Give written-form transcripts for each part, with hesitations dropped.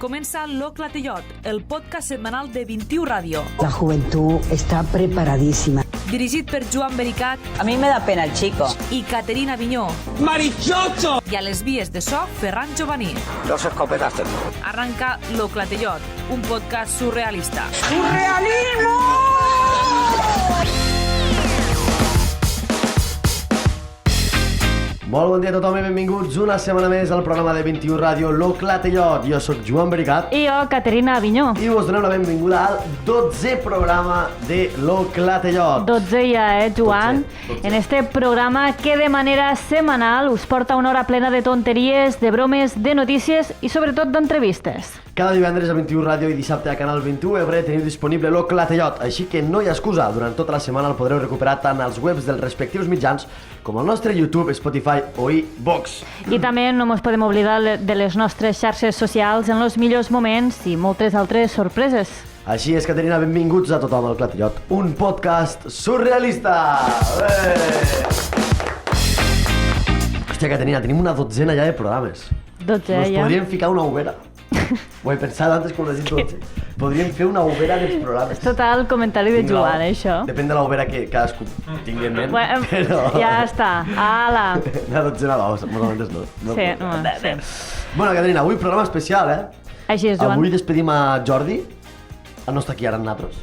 Comença Lo Clatellot, el podcast setmanal de 21 Ràdio. La juventud está preparadísima. Dirigit per Joan Bericat. A mí me da pena el chico. I Caterina Vinyó. ¡Marichocho! I a les vies de so, Ferran Jovaní. Dos escopetas tengo. Arranca Lo Clatellot, un podcast surrealista. ¡Surrealismo! Molt bon dia a tothom i benvinguts una setmana més al programa de 21 Ràdio Lo Clatellot. Jo sóc Joan Bericat. I jo, Caterina Vinyó. I vos donem la benvinguda al 12è programa de Lo Clatellot. 12 ja, Joan? 12. En este programa que de manera setmanal us porta una hora plena de tonteries, de bromes, de notícies i sobretot d'entrevistes. Cada divendres a 21 Ràdio i dissabte a Canal 21 Ebre teniu disponible Lo Clatellot, així que no hi ha excusa. Durant tota la setmana el podreu recuperar tant als webs dels respectius mitjans com al nostre YouTube, Spotify o iVox. I també no ens podem oblidar de les nostres xarxes socials en els millors moments i moltes altres sorpreses. Així és, Caterina, benvinguts a tothom al Clatellot, un podcast surrealista! Hòstia, Caterina, tenim una dotzena ja de programes. 12 Nos ja. podríem ficar una hoguera. Ho he pensat antes quan ho he dit 12. Podríem fer una hoguera dels programes. És total comentari de Joan, això. Depèn de la hoguera que cadascú tingui en ment, Bueno, però... ja està. Ala. Una dotzena d'ous, més no. Sí, sí. Bueno, Caterina, avui programa especial, Així és, Joan. Avui despedim a Jordi. No està aquí ara amb nosaltres.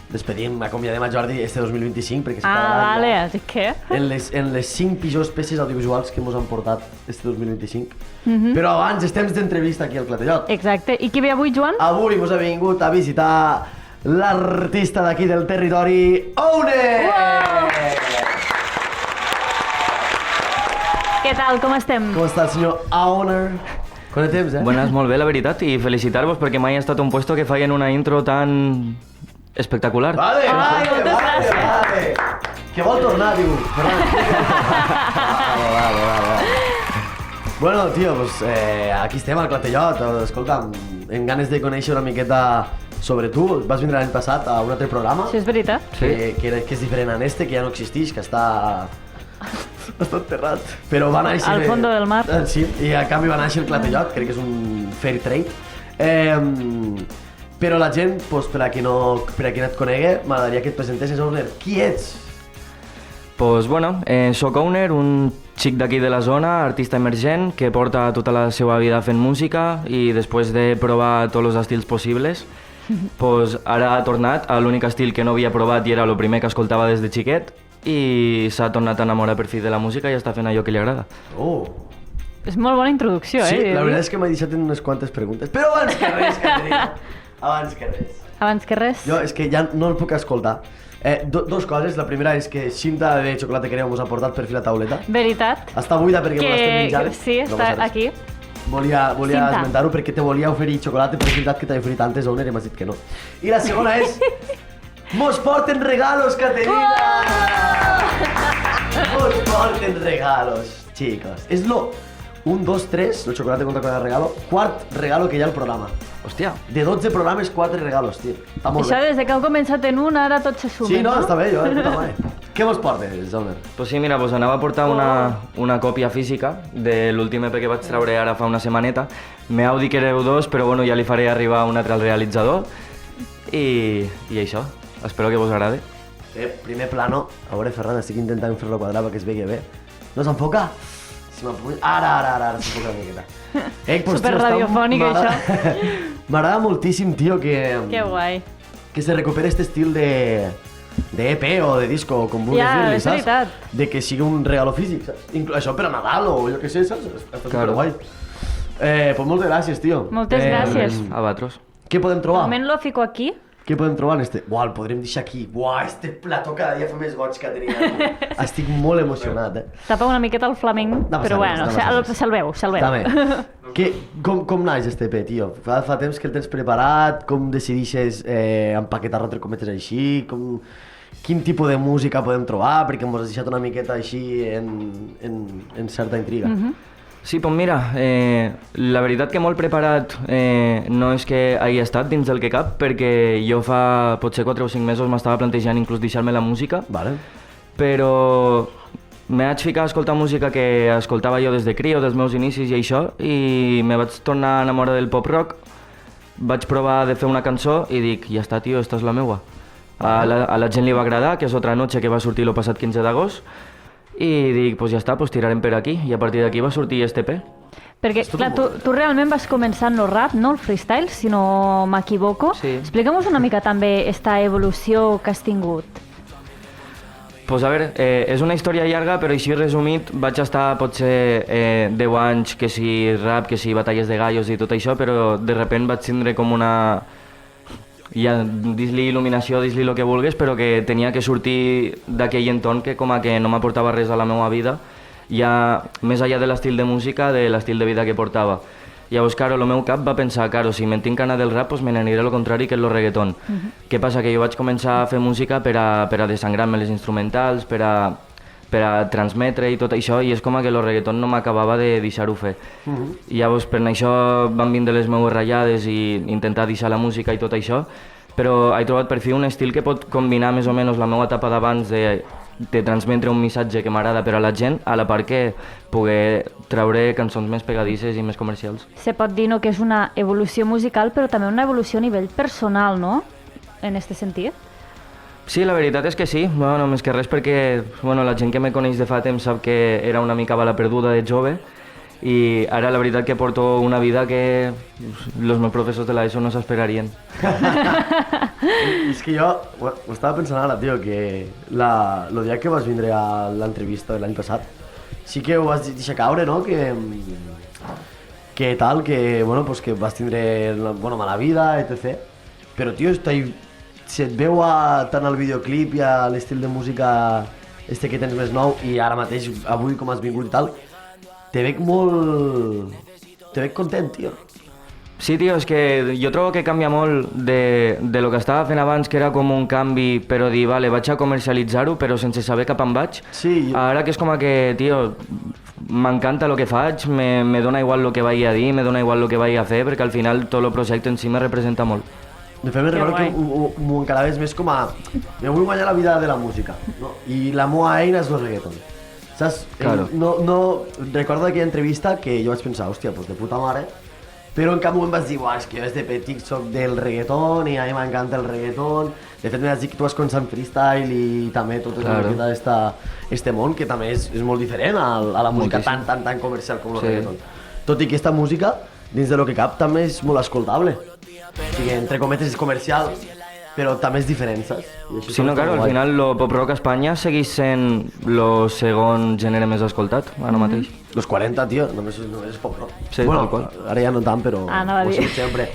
Despedim. Acomiadem a Jordi este 2025 perquè s'acaba Ah, l'any, vale. ja. Dic, què? En les 5 pitjors peces audiovisuals que ens han portat este 2025. Però abans estem d'entrevista aquí al Clatellot. Exacte. I qui ve avui, Joan? Avui us ha vingut a visitar l'artista d'aquí del territori, Owner! Què tal, com estem? Com està el senyor Owner? Quant de temps, Buenas, molt bé, la veritat, i felicitar-vos perquè mai ha estat un puesto que feien una intro tan espectacular. Vale, Ai, moltes gràcies. vale. Que vol tornar, diu. Vale. Bueno, tio, pues aquí estem al Clatellot. Escolta'm, amb ganes de conèixer una miqueta sobre tu. Vas vindre l'any passat a un altre programa. Sí, és veritat. Que és diferent a este, que ja no existeix, que està enterrat. Però va néixer... Al fondo del mar. Sí, i a canvi va néixer el Clatellot, crec que és un fair trade. Però la gent, pues, per a qui no et conegui, m'agradaria que et presentessis, Owner. Qui ets? Pues bueno, soc Owner, un xic d'aquí de la zona, artista emergent, que porta tota la seva vida fent música i després de provar tots els estils possibles, pues ara ha tornat a l'únic estil que no havia provat i era el primer que escoltava des de xiquet i s'ha tornat a enamorar per fi de la música i està fent allò que li agrada. Oh. És molt bona introducció, Sí, la veritat és... és que m'ha deixat en unes quantes preguntes. Però abans que res, Caterina. Abans que res. Abans que res. Jo és que ja no el puc escoltar. Dos coses. La primera és que cinta de xocolata que mos ha portat per fi la tauleta. Veritat. Està buida perquè me l'estem menjant. Sí, No està passa res. aquí. Volia Cinta. esmentar-ho perquè te volia oferir xocolata, però és veritat que t'he oferit antes, Owner, i m'has dit que no. I la segona és... ¡Mos porten regalos, Caterina! ¡Mos porten regalos, chicos! És lo 1, 2, 3, el chocolate contra cada regalo, quart regalo que hi ha al programa. Hòstia, De 12 programes, 4 regalos, tio. Està molt Això bé. des de que heu començat en un, ara tot se suma, Sí, no, està bé, jo, puta mare. Què mos portes, Owner? pues sí, mira, pues anava a portar una còpia física de l'últim EP que vaig treure ara fa una setmaneta. M'heu dit que éreu dos, però bueno, ja li faré arribar un altre al realitzador. I això, espero que vos agrade. Primer plano. A veure, Ferran, estic intentant fer-lo quadrar perquè es vegi bé. No s'enfoca? Si m'enfoca... Ara s'enfoca una miqueta. Pues, Super tio, està- radiofònic, m'agrada- M'agrada moltíssim, tio, Que guai. que se recupera este estil de EP o de disco, com vulguis Ja, dir-li, és saps? veritat. De que sigui un regalo físic, saps? Això per a Nadal o jo què sé, saps? Està Claro. superguai. Pues moltes gràcies, tio. Moltes gràcies. A vosaltres. Què podem trobar? De moment lo fico aquí. Què podem trobar en este? Buah, el podrem deixar aquí. Buah, este plató cada dia fa més goig que tenia. Estic molt emocionat, Tapa una miqueta el flamenc, No passa però res, bueno, no passa res. se'l veu. També. Com naix este EP, tio? Fa temps que el tens preparat? Com decidixes empaquetar-lo entre cometes així? Quin tipus de música podem trobar? Perquè mos has deixat una miqueta així en certa intriga. Sí, doncs mira, la veritat que molt preparat no és que hagi estat dins del que cap, perquè jo fa potser 4 o 5 mesos m'estava plantejant inclús deixar-me la música, Vale. però me vaig ficar a escoltar música que escoltava jo des de crio, dels meus inicis i això, i me vaig tornar a enamorar del pop-rock, vaig provar de fer una cançó i dic, ja està, tio, esta és la meua. A la gent li va agradar, que és Otra Noche, que va sortir el passat 15 d'agost, i dic, pues ja està, pues tirarem per aquí, i a partir d'aquí va sortir este EP. Perquè, clar, tu realment vas començar no el rap, no el freestyle, si no m'equivoco. Sí. Explica'm una mica també esta evolució que has tingut. Pues a veure, és una història llarga, però així resumit vaig estar potser 10 anys, que si rap, que si batalles de gallos i tot això, però de repent vaig tindre com una... ja, dis-li il·luminació, dis-li el que vulgues, però que tenia que sortir d'aquell entorn que com a que no m'aportava res a la meva vida, ja més enllà de l'estil de música, de l'estil de vida que portava. Llavors, claro, el meu cap va pensar, claro, si me'n tinc anar del rap, pues me n'aniré al contrari, que és el reggaeton. Què passa? Que jo vaig començar a fer música per a desangrar-me les instrumentals, per a transmetre i tot això, i és com que el reggaeton no m'acabava de deixar-ho fer. I llavors, per això van vindre les meves ratllades i intentar deixar la música i tot això, però he trobat per fi un estil que pot combinar més o menys la meva etapa d'abans de transmetre un missatge que m'agrada per a la gent, a la part que poder treure cançons més pegadisses i més comercials. Se pot dir no, que és una evolució musical, però també una evolució a nivell personal, no? En este sentit. Sí, la veritat és que sí, bueno, més que res perquè la gent que me coneix de fa temps sap que era una mica bala perduda de jove, i ara la veritat que porto una vida que els meus professors de l'ESO no s'esperarien. És que jo ho estava pensant ara, tio, que el dia que vas vindre a l'entrevista de l'any passat, sí que ho vas deixar caure, no? Que tal, que, pues que vas tindre mala vida, etc. Però, tio, si et veu tant al videoclip i a l'estil de música que tens més nou, i ara mateix, avui com has vingut i tal, te veig content, tio. Sí, tio, és que jo trobo que canvia molt de lo que estava fent abans, que era com un canvi, però dir, vale, vaig a comercialitzar-ho, però sense saber cap on vaig. Sí. Ara que és com que, tio, m'encanta el que faig, me dona igual el que vaig a dir, me dona igual el que vaig a fer, perquè al final tot el projecte en si me representa molt. De fet, me recordo que m'ho encaraves més com a... Me vull guanyar la vida de la música, no? I la meva eina és el reggaeton. Saps? Claro. Recordo aquella entrevista que jo vaig pensar, hòstia, pues de puta mare, però en cap moment vaig dir, és que jo des de petit soc del reggaeton i a mi m'encanta el reggaeton. De fet, me vaig dir que tu vas començar en freestyle i també tot este món, que també és molt diferent a la música tan comercial com el reggaeton. Tot i que aquesta música, dins de lo que cap, també és molt escoltable. O sigui, entre cometes és comercial, però també és diferent, saps? Sí, no, claro, al final el pop-rock a Espanya segueix sent el segon gènere més escoltat, ara mateix. Los 40, tio, només és pop-rock. Sí, tal qual. Ara ja no tant, però... Anava a dir. Sempre.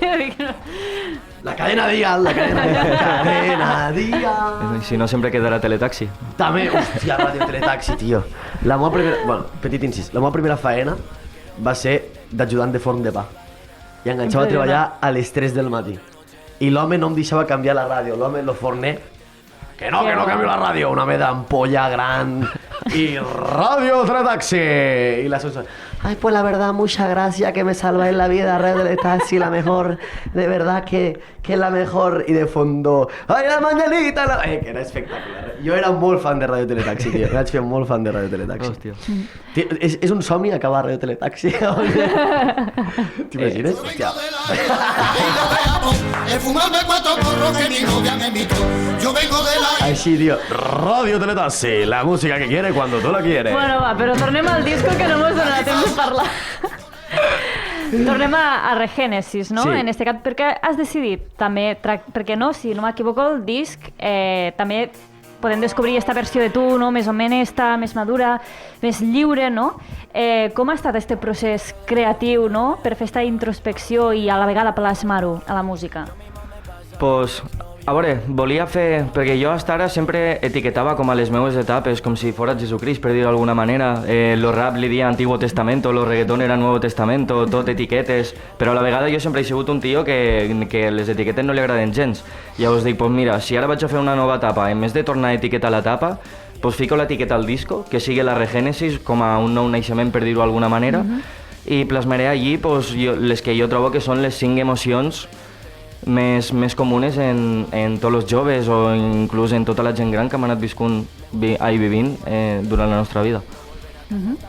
La cadena Dial, cadena Dial. Si no, sempre quedarà Teletaxi. També, hòstia, ràdio Teletaxi, tio. La meva primera... petit incís. La meva primera faena va ser d'ajudant de forn de pa. I enganxava a treballar a les 3 del matí. I l'home no em deixava canviar la ràdio, l'home, el forner, que no canvio la ràdio, una home d'ampolla gran i ràdio Teletaxi. I la sonsa, ay, pues la verdad, mucha gracia, que me salva en la vida, Radio Teletaxi, la mejor, de verdad que la mejor. I de fondo, ay, la mañanita, que era espectacular. Jo era molt fan de Radio Teletaxi, tio, vaig fer molt fan de Radio Teletaxi. Hòstia. Tio, és un somni acabar a Radio Teletaxi. T'imagines? Hòstia. Així, tio, Radio Teletaxi, la música que quiere cuando tú la quieres. Bueno, va, però tornem al disco, que no mos donarà temps de parlar. Tornem a Regènesis, no? Sí. En este cas, perquè has decidit també, perquè no, si no m'equivoco, el disc també podem descobrir aquesta versió de tu, no? Més o menys més madura, més lliure, no? Com ha estat este procés creatiu, no? Per fer aquesta introspecció i a la vegada plasmar-ho a la música. Pues, a veure, volia fer... Perquè jo hasta ara sempre etiquetava com a les meves etapes, com si fora Jesucrist, per dir d'alguna manera. Lo rap li dia Antiguo Testamento, lo reggaeton era Nuevo Testamento, tot etiquetes, però a la vegada jo sempre he sigut un tio que les etiquetes no li agraden gens. Llavors dic, pues mira, si ara vaig a fer una nova etapa, en més de tornar a etiquetar l'etapa, pues fico l'etiqueta al disco, que sigui la Regènesis com a un nou naixement, per dir-ho d'alguna manera, i plasmaré allí pues, les que jo trobo que són les 5 emocions més comunes en tots els joves o inclús en tota la gent gran que hem anat vivint durant la nostra vida.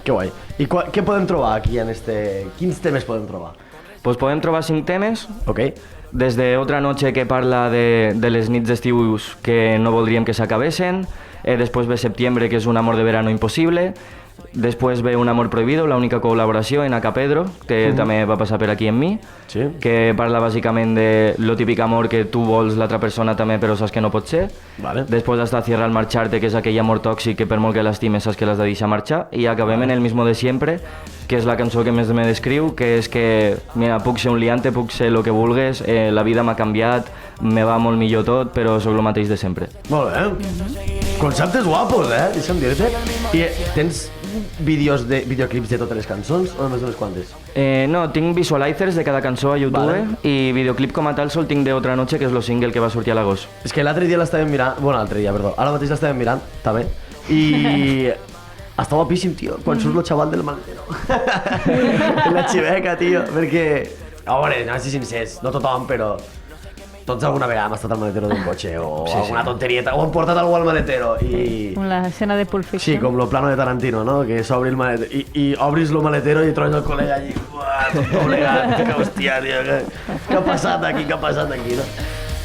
Que guai. I què podem trobar aquí en este... Quins temes podem trobar? Pues podem trobar 5 temes, Ok. des de Otra noche, que parla de les nits d'estiu que no voldríem que s'acabessin, després ve Septiembre, que és un amor de verano imposible, després ve Un amor prohibido, la única col·laboració en Acapedro, que també va passar per aquí amb mi, Sí. que parla bàsicament de lo típic amor que tu vols l'altra persona també però saps que no pot ser. Vale. Després està Cierra al marcharte, que és aquell amor tòxic que per molt que l'estimes saps que l'has de deixar marxar, i acabem en El mismo de siempre, que és la cançó que més me descriu, que és que, mira, puc ser un liante, puc ser el que vulgues, la vida m'ha canviat, me va molt millor tot, però sóc el mateix de sempre. Molt bé. Conceptes guapos, deixa'm dir-te. I tens videoclips de totes les cançons o només unes quantes? No, tinc visualizers de cada cançó a YouTube, Vale. i videoclip com a tal sol tinc de Otra noche, que és el single que va sortir a l'agost. És que l'altre dia l'estàvem mirant... Bueno, l'altre dia, perdó. Ara mateix l'estàvem mirant, també. I... Està guapíssim, tio, quan surt el xaval del maletero. La xiveca, tio, perquè... A veure, no sé si sincers, no tothom, però... Tots alguna vegada hem estat al maletero d'un cotxe o alguna tonterieta, o hem portat algú al maletero i... Com l'escena de Pulp Sí, Fiction. com lo plano de Tarantino, no? Que s'obri el maletero i obris el maletero i trobes el col·lega allí, tot doblegat, que hòstia, tio, què ha passat aquí, no?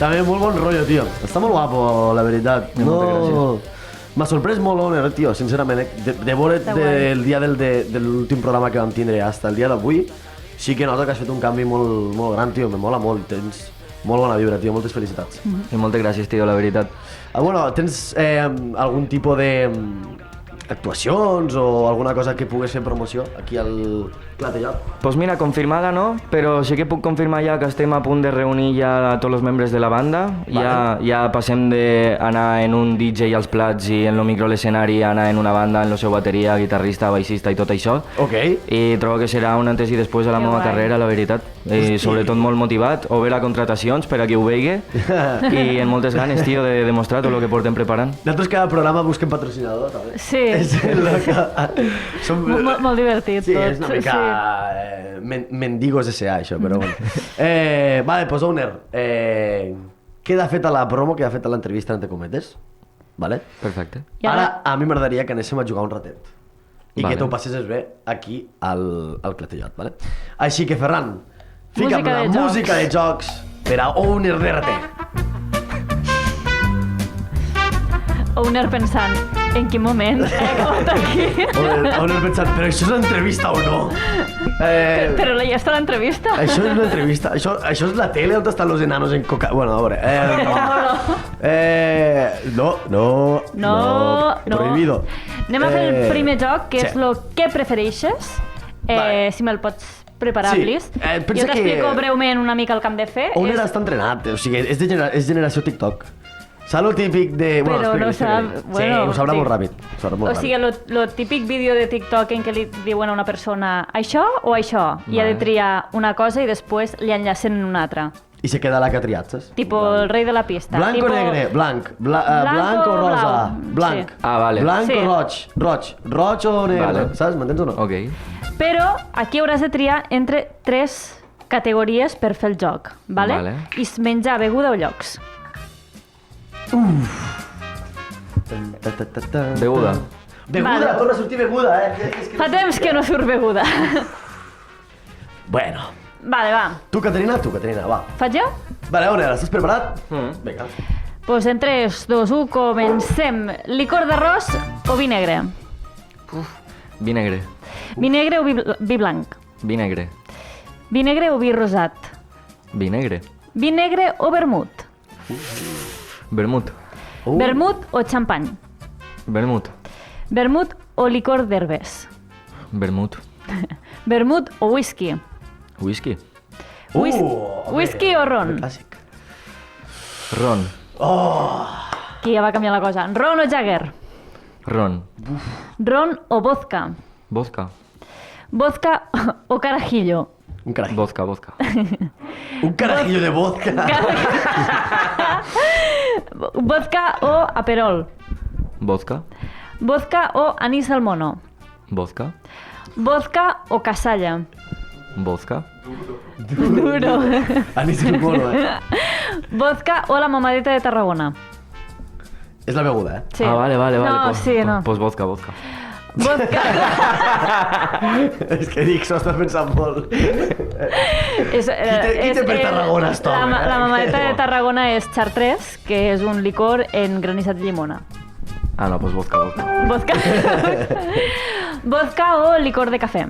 També molt bon rotllo, tio. Està molt guapo, la veritat. Moltes M'ha sorprès molt l'Oner, tio, sincerament. De veure del dia de l'últim programa que vam tindre fins el dia d'avui, sí que noto que has fet un canvi molt gran, tio. Me mola molt, tens molt bona vibra, tio. Moltes felicitats. I moltes gràcies, tio, la veritat. Bueno, tens algun tipus d'actuacions o alguna cosa que pugues fer promoció aquí al Platejat? Pues mira, confirmada no, però sí que puc confirmar ja que estem a punt de reunir ja a tots els membres de la banda. Vale. Ja passem d'anar en un DJ als plats i en el micro a l'escenari a anar en una banda, en la seva bateria, guitarrista, baixista i tot això. Ok. I trobo que serà un antes i després a la Que meva guai. carrera, la veritat. I sobretot molt motivat, o veure contratacions per a qui ho vegi, i amb moltes ganes, tio, de demostrar tot el que portem preparant. Nosaltres cada programa busquem patrocinador, també. Sí, És lo que... Som... molt divertit Sí, tot. és una mica mendigos S.A. això, però bueno. Vale, pues Owner, queda feta la promo, queda feta l'entrevista entre cometes, vale? Perfecte. I ara- Ara a mi m'agradaria que anéssim a jugar un ratet i Vale. que t'ho passessis bé aquí al Clatellot, vale? Així que, Ferran, fica'm Música la de jocs. música de jocs per a Owner RT. Owner pensant, en quin moment he acabat aquí? Owner pensant, però això és una entrevista o no? Però ja està l'entrevista. Això és una entrevista, això és la tele on estan los enanos en coca... Bueno, a veure... No. Prohibido. Anem a fer el primer joc, que sí. és el que prefereixes. Vale. Si me'l pots preparar, Sí. please. Pensa Jo t'explico que- breument una mica el que hem de fer. Owner està entrenat, o sigui, és generació TikTok. Saps el típic de... Però no explica-li. sap- bueno, sí, ho sabrà sí. molt ràpid. Ho sabrà molt O sigui, lo típic vídeo de TikTok en què li diuen a una persona això o això, i ha de triar una cosa i després li enllacen en una altra. I se queda la que ha triat, saps? Tipo el rei de la pista. Blanc tipo... o negre? Blanc. Blanc o o rosa? blau. Blanc. Sí. Ah, vale. Blanc Sí. o roig? Roig o negre? Vale. Saps? M'entens o no? Ok. Però aquí hauràs de triar entre 3 categories per fer el joc, vale? Vale. I menjar, beguda o llocs. Beguda. Beguda, Vale. torna a sortir beguda, És que Fa temps que no surt beguda. Bueno. Vale, va. Tu, Caterina, va. Faig jo? Vale, Owner, estàs preparat? Vinga. Pues en 3, 2, 1, comencem. Licor d'arròs o vi negre? Vi negre. Vi negre o vi blanc? Vi negre. Vi negre o vi rosat? Vi negre. Vi negre o vermut? Vermut. Vermut o xampany? Vermut. Vermut o licor d'herbes? Vermut. Vermut o whisky? Whisky. Whisky o ron? Clàssic. Ron. Aquí ja va canviar la cosa. Ron o Jagger? Ron. Ron o vodka? Vodka. Vodka o carajillo? Un carajillo. Vodka. Un carajillo de vodka. Vodka o aperol? Vodka. Vodka o anís al mono? Vodka. Vodka o casalla? Vodka. Duro. Anís un mono, Vodka o la mamadeta de Tarragona? És la beguda, Sí. Ah, vale. No, sí, no. Pues vodka. Vodka. És que dic, s'ho estàs pensant molt. És, Qui té per Tarragona, esto, La mamadeta de Tarragona és Chartres, que és un licor en granissat de llimona. Ah, no, pues vodka. Vodka. Vodka o licor de cafè?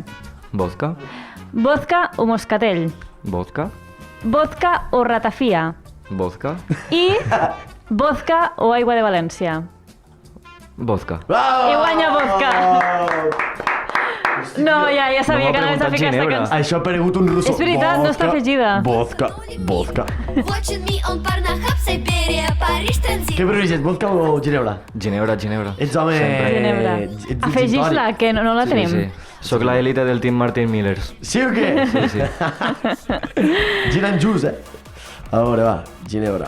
Vodka. Vodka o moscatell? Vodka. Vodka o ratafia? Vodka. I vodka o aigua de València? Vodka. Bravo! I guanya vodka. No, ja sabia No m'ha que anaves a preguntat ficar aquesta ginebra. cançó. Això ha aparegut un russo. És veritat, no està afegida. Vodka. Вот mi on Parnahab, Siberia, París, Transit. Què prefereixes, vodka o ginebra? Ginebra. Ets home... Ginebra. ets Afegix-la, que no la tenim. Sí. Soc la élite del Team Martin Millers. Sí o què? Sí. Gin and juice, A veure, va, ginebra.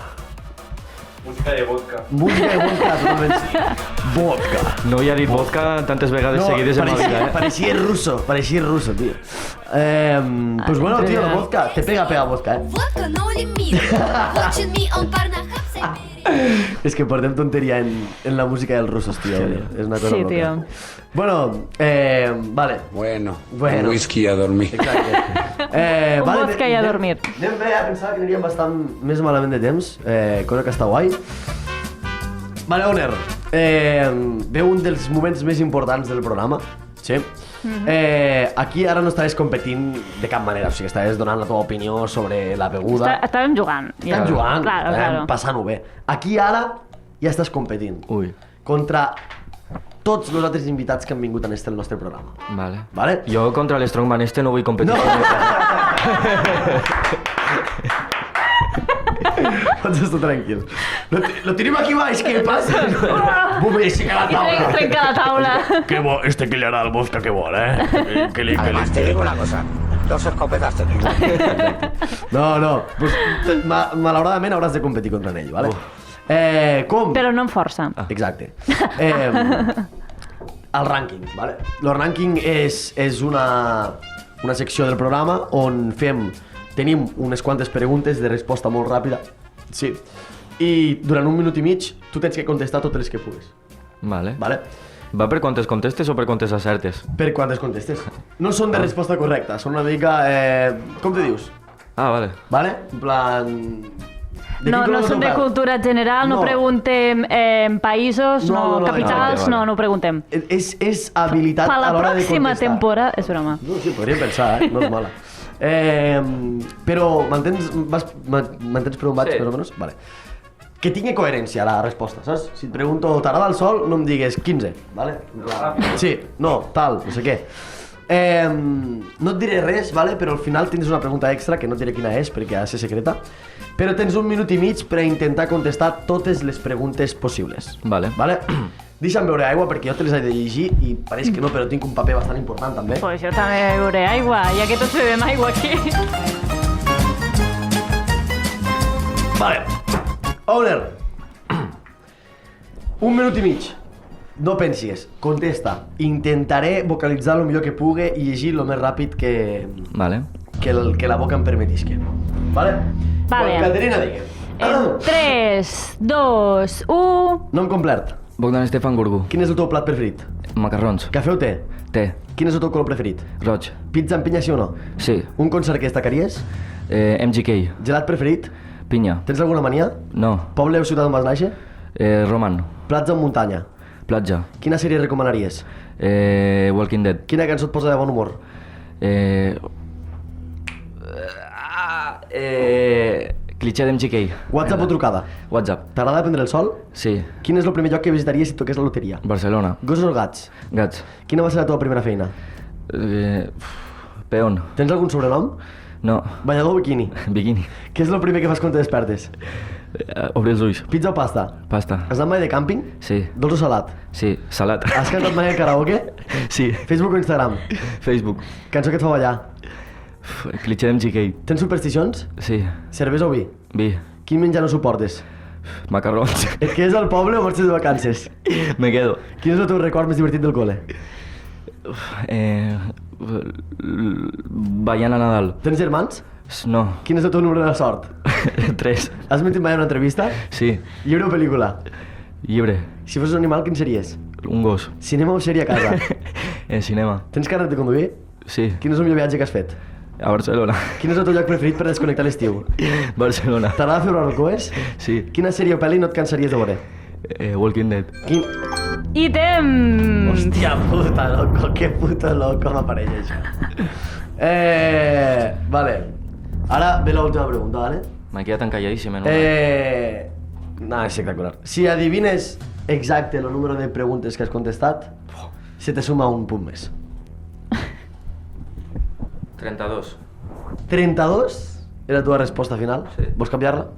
Música de vodka. Música de vodka, totalment sí. Vodka. No havia dit vodka tantes vegades seguides en ma vida, pareixia ruso, tio. Pues bueno, tio, la vodka, te pega vodka, Vodka no limit. Вот mi on Parnahab, Siberia. És que portem tonteria en la música dels russos, tio. És una cosa Sí, loca. tio. Bueno, vale. Bueno, Bueno. un whisky a dormir. Exacte. Un vodka i a dormir. Anem bé, pensava que aniríem bastant més malament de temps, cosa que està guai. Vale, Oner, ve un dels moments més importants del programa, sí? Aquí ara no estaves competint de cap manera, o sigui, estaves donant la teva opinió sobre la beguda. Estàvem jugant. Estem jugant, Claro. passant-ho bé. Aquí ara ja estàs competint Ui, contra tots els altres invitats que han vingut en el nostre programa. vale. Vale? Jo contra l'Strongman no vull competir. No. Pots estar tranquil. Lo tenim aquí baix, què passa? Bum, aixeca la taula. Trenca la taula. Què vol? Este que li harà el vodka que vol, Que li... Además, te digo una cosa. 2 escopetas tenemos. No. Pues, malauradament hauràs de competir contra ell, vale? Com? Però no amb força. Exacte. El rànquing, vale? El rànquing és una secció del programa on tenim unes quantes preguntes de resposta molt ràpida. Sí. I durant 1 minut i mig tu tens que contestar totes les que puguis. Vale. Vale? Va per quantes contestes o per quantes acertes? Per quantes contestes. No són de resposta correcta, són una mica... com te dius? Ah, vale. Vale? En plan... No són de cultura general, no preguntem països, No, capitals, exacte, vale. no preguntem. És habilitat Per a la l'hora de pròxima contestar. temporada... És broma. No, sí, podríem pensar, no és mala. Però m'entens per on vaig, Sí. més o menys? Vale. Que tingui coherència la resposta, saps? Si et pregunto, t'agrada el sol, no em digues 15, vale? Sí, no, tal, no sé què. No et diré res, vale? Però al final tens una pregunta extra, que no et diré quina és perquè ha de ser secreta, però tens 1 minut i mig per a intentar contestar totes les preguntes possibles. Vale. Vale? Deixa'm beure aigua perquè jo te les he de llegir i pareix que no, però tinc un paper bastant important també. Pues jo també beuré aigua, ja que tots bevem aigua aquí. Vale. Owner. 1 minut i mig. No pensis, contesta. Intentaré vocalitzar el millor que pugui i llegir el més ràpid que la boca em permetisca. Vale? Vale. Caterina, digue. En 3, 2, 1... Nom complert. Bogdan Stefan Gurgu. Quin és el teu plat preferit? Macarrons. Cafè o té? Té. Quin és el teu color preferit? Roig. Pizza amb pinya, sí o no? Sí. Un concert que destacaries? MGK. Gelat preferit? Pinya. Tens alguna mania? No. Poble o ciutat on vas néixer? Roman. Platja o muntanya? Platja. Quina sèrie recomanaries? Walking Dead. Quina cançó et posa de bon humor? Cliché d'MGK. WhatsApp o trucada? WhatsApp. T'agrada prendre el sol? Sí. Quin és el primer lloc que visitaries si toqués la loteria? Barcelona. Gossos o gats? Gats. Quina va ser la teva primera feina? Peón. Tens algun sobrenom? No. Ballador o biquini? Bikini. Què és el primer que fas quan te despertes? Obrir els ulls. Pizza o pasta? Pasta. Has anat mai de càmping? Sí. Dolç o salat? Sí. Salat. Has cantat mai al karaoke? Sí. Facebook o Instagram? Facebook. Cançó que et fa ballar? Cliché d'MGK. Tens supersticions? Sí. Cervesa o vi? Vi. Quin menjar no suportes? Macarrons. Et quedes al poble o marxes de vacances? Me quedo. Quin és el teu record més divertit del col·le? Ballant a Nadal. Tens germans? No. Quin és el teu número de la sort? 3. Has mentit mai en una entrevista? Sí. Llibre o pel·lícula? Llibre. Si fos un animal, quin series? Un gos. Cinema o sèrie a casa? En cinema. Tens carnet de conduir? Sí. Quin és el millor viatge que has fet? A Barcelona. Quin és el teu lloc preferit per desconnectar l'estiu? Barcelona. T'agrada fer barbacoes? Sí. Quina sèrie o pel·li no et cansaries de veure? Walking Dead. Quin... I temps! Hòstia puta, loco, que puto loco m'apareix això. Vale. Ara ve l'última pregunta, vale? M'he quedat encalladíssim, no? No, és espectacular. Si adivines exacte el número de preguntes que has contestat, se te suma un punt més. 32. 32 és la teva resposta final? Sí. Vols canviar-la?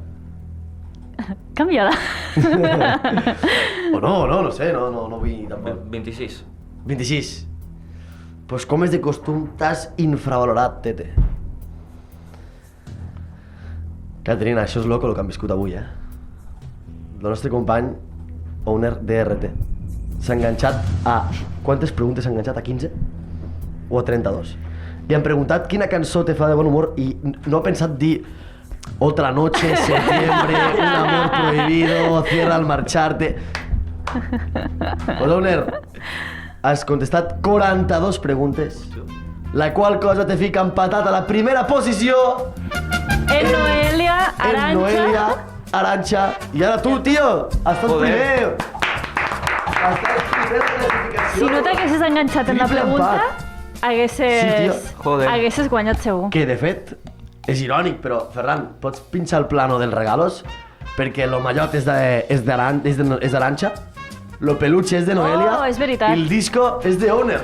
Canvia-la. O no sé, no vull tampoc. 26. 26. Pues com és de costum, t'has infravalorat, tete. Caterina, això és loco el que han viscut avui, eh? El nostre company, owner DRT, s'ha enganxat a... Quantes preguntes s'ha enganxat? A 15? O a 32? Li han preguntat quina cançó te fa de bon humor i no ha pensat dir Otra noche, septiembre, un amor prohibido, cierra al marcharte... Pues, owner, has contestat 42 preguntes, la qual cosa te fica empatat a la primera posició En Noelia, en Noelia, Arantxa... Arantxa, i ara tu, tio, estàs Joder. primer. Estàs primer en la classificació. Si no t'haguessis enganxat en la Triple pregunta, empat. haguessis... Sí, tio. Joder. Haguessis guanyat segur. Que, de fet, és irònic, però, Ferran, pots pinxar el plano dels regalos? Perquè lo mallot és d'Arantxa, lo peluche és de Noelia Oh, és veritat. i el disco és de Owner.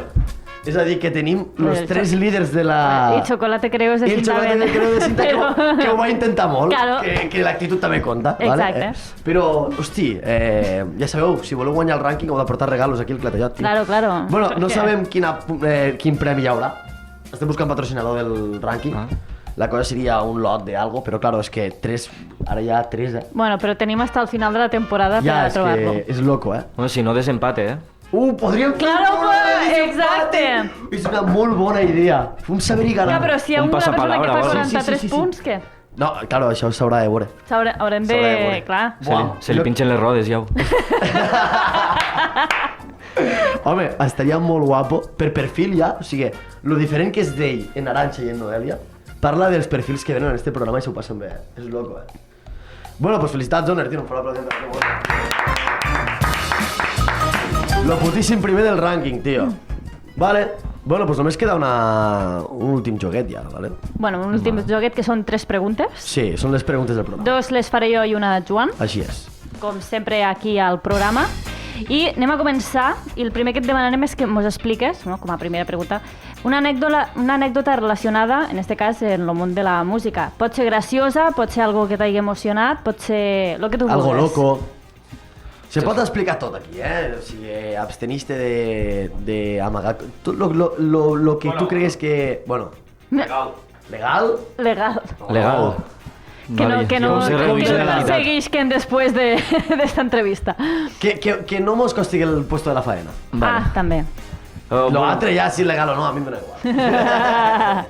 És a dir, que tenim los El tres líders de la... I Chocolate Creus de I el Cinta xocolate Verde. de creu de cinta que ho va intentar molt, Claro. que l'actitud també compta. Exacte. Vale? Però, hosti, ja sabeu, si voleu guanyar el rànquing heu de portar regalos aquí al Clatellot. Tio. Claro. Bueno, no Perquè- sabem quin premi hi haurà. Estem buscant patrocinador del rànquing. Ah. La cosa seria un lot de algo, però claro, és que 3, ara ja 3, eh? Bueno, però tenim hasta el final de la temporada Ja, per és trobar-lo. que és loco, eh? Bueno, si no, desempate, eh? Podríem fer Claro, un programa de pues, desempate. exacte. És una molt bona idea. Un saber i ganar. Ja, però si hi ha Un una persona que passapalabra, fa vols? 43 Sí. punts, què? No, claro, això s'haurà de veure. Haurem de... S'haurà de veure. Clar. Se li pinchen les rodes, ja. Home, estaria molt guapo, per perfil ja, o sigui, lo diferent que és d'ell en Arantxa i en Noelia, parla dels perfils que venen en este programa i s'ho passen bé, eh? És loco, eh? Bueno, pues felicitats, Oner, tio, un fort aplaudiment per aquest Lo putíssim primer del rànquing, tio. Vale, bueno, pues només queda un últim joguet ja, vale? Bueno, un últim joguet que són 3 preguntes. Sí, són les preguntes del programa. 2 les faré jo i una Joan, Així és. com sempre aquí al programa. I anem a començar, i el primer que et demanarem és que mos expliques, no, com a primera pregunta, una anècdota relacionada, en este cas, en el món de la música. Pot ser graciosa, pot ser algo que t'hagi emocionat, pot ser el que tu Algo vulguis. loco. Se pot explicar tot aquí, eh? O sigui, absteniste de amagar... Tot lo que tu cregues que... Bueno, legal? Legal. Legal. Que no, Vale, que jo no, sé que reduir no la te veritat. seguisquen després d'esta entrevista. Que no mos costigui el puesto de la faena. Vale. Ah, també. Oh, Lo bueno, altre ja, si és legal o no, a mi em dona igual.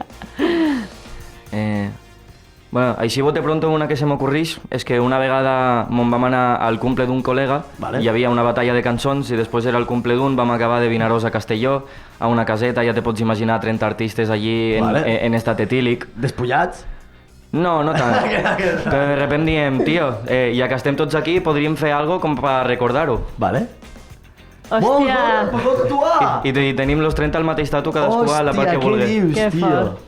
Bueno, així bote pronto una que se m'ocorreix és que una vegada me'n vam anar al cumple d'un col·lega, Vale. hi havia una batalla de cançons i després era el cumple d'un, vam acabar de Vinaròs a Castelló, a una caseta, ja te pots imaginar 30 artistes allí Vale. en estat etílic. Despullats? No, no tant. Però de repente diem, tio, ja que estem tots aquí, podríem fer algo com per recordar-ho. Vale. Molt bé, Hòstia, pues vol tatuar! I tenim los 30 al mateix tatu, cadascú a la part que què vulgui. dius, Que tio? fort.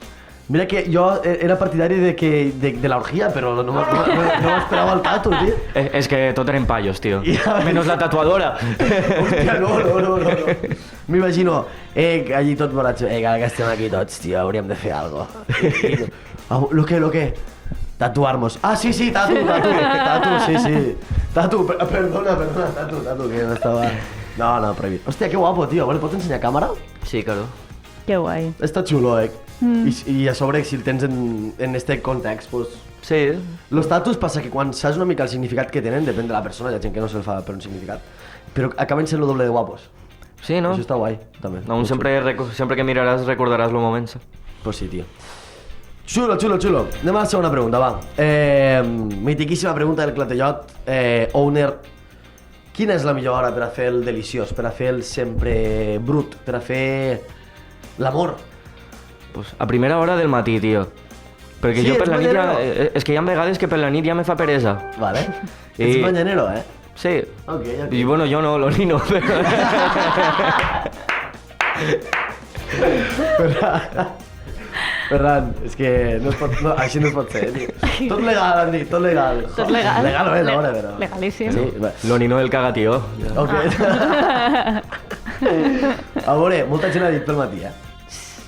Mira que jo era partidari de la orgia, però no m'esperava el tatu, tio. És que tot eren pallos, tio. Ja. Menos la tatuadora. Hòstia, no. M'imagino, allí tot borratxo, que estem aquí tots, tio, hauríem de fer algo. Lo que? Tatuar-nos. Ah, sí, tatu, sí. Tatu, perdona, tatu, que no estava... No, prohibit. Hòstia, que guapo, tio. Vale, pots ensenyar càmera? Sí, claro. que guai. Està xulo, I a sobre, si el tens en este context, pues... Sí, Los tatus passa que quan saps una mica el significat que tenen, depèn de la persona, hi ha gent que no se'l fa per un significat, però acaben sent lo doble de guapos. sí, no? Això està guai, també. Aún sempre que miraràs recordaràs los moments. Pues sí, tio. Xulo. Anem a la segona pregunta, va. Mitiquíssima pregunta del Clatellot. Owner, quina és la millor hora per a fer el deliciós, per a fer el sempre brut, per a fer l'amor? Pues a primera hora del matí, tio. Perquè Sí, jo per és la nit ja... mañanero. És que hi ha vegades que per la nit ja me fa peresa. Vale. Ets mañanero, eh? Sí. Ok. I bueno, jo no, lo nino, però... Ferran, és que no es pot, no, així no es pot fer, tio. Tot legal, han dit, tot legal. Tot legal. Legal, l'hora, però... Legalíssim. Sí, va. Lo nino del cagatío. Ok. A veure, molta gent ha dit pel matí, eh?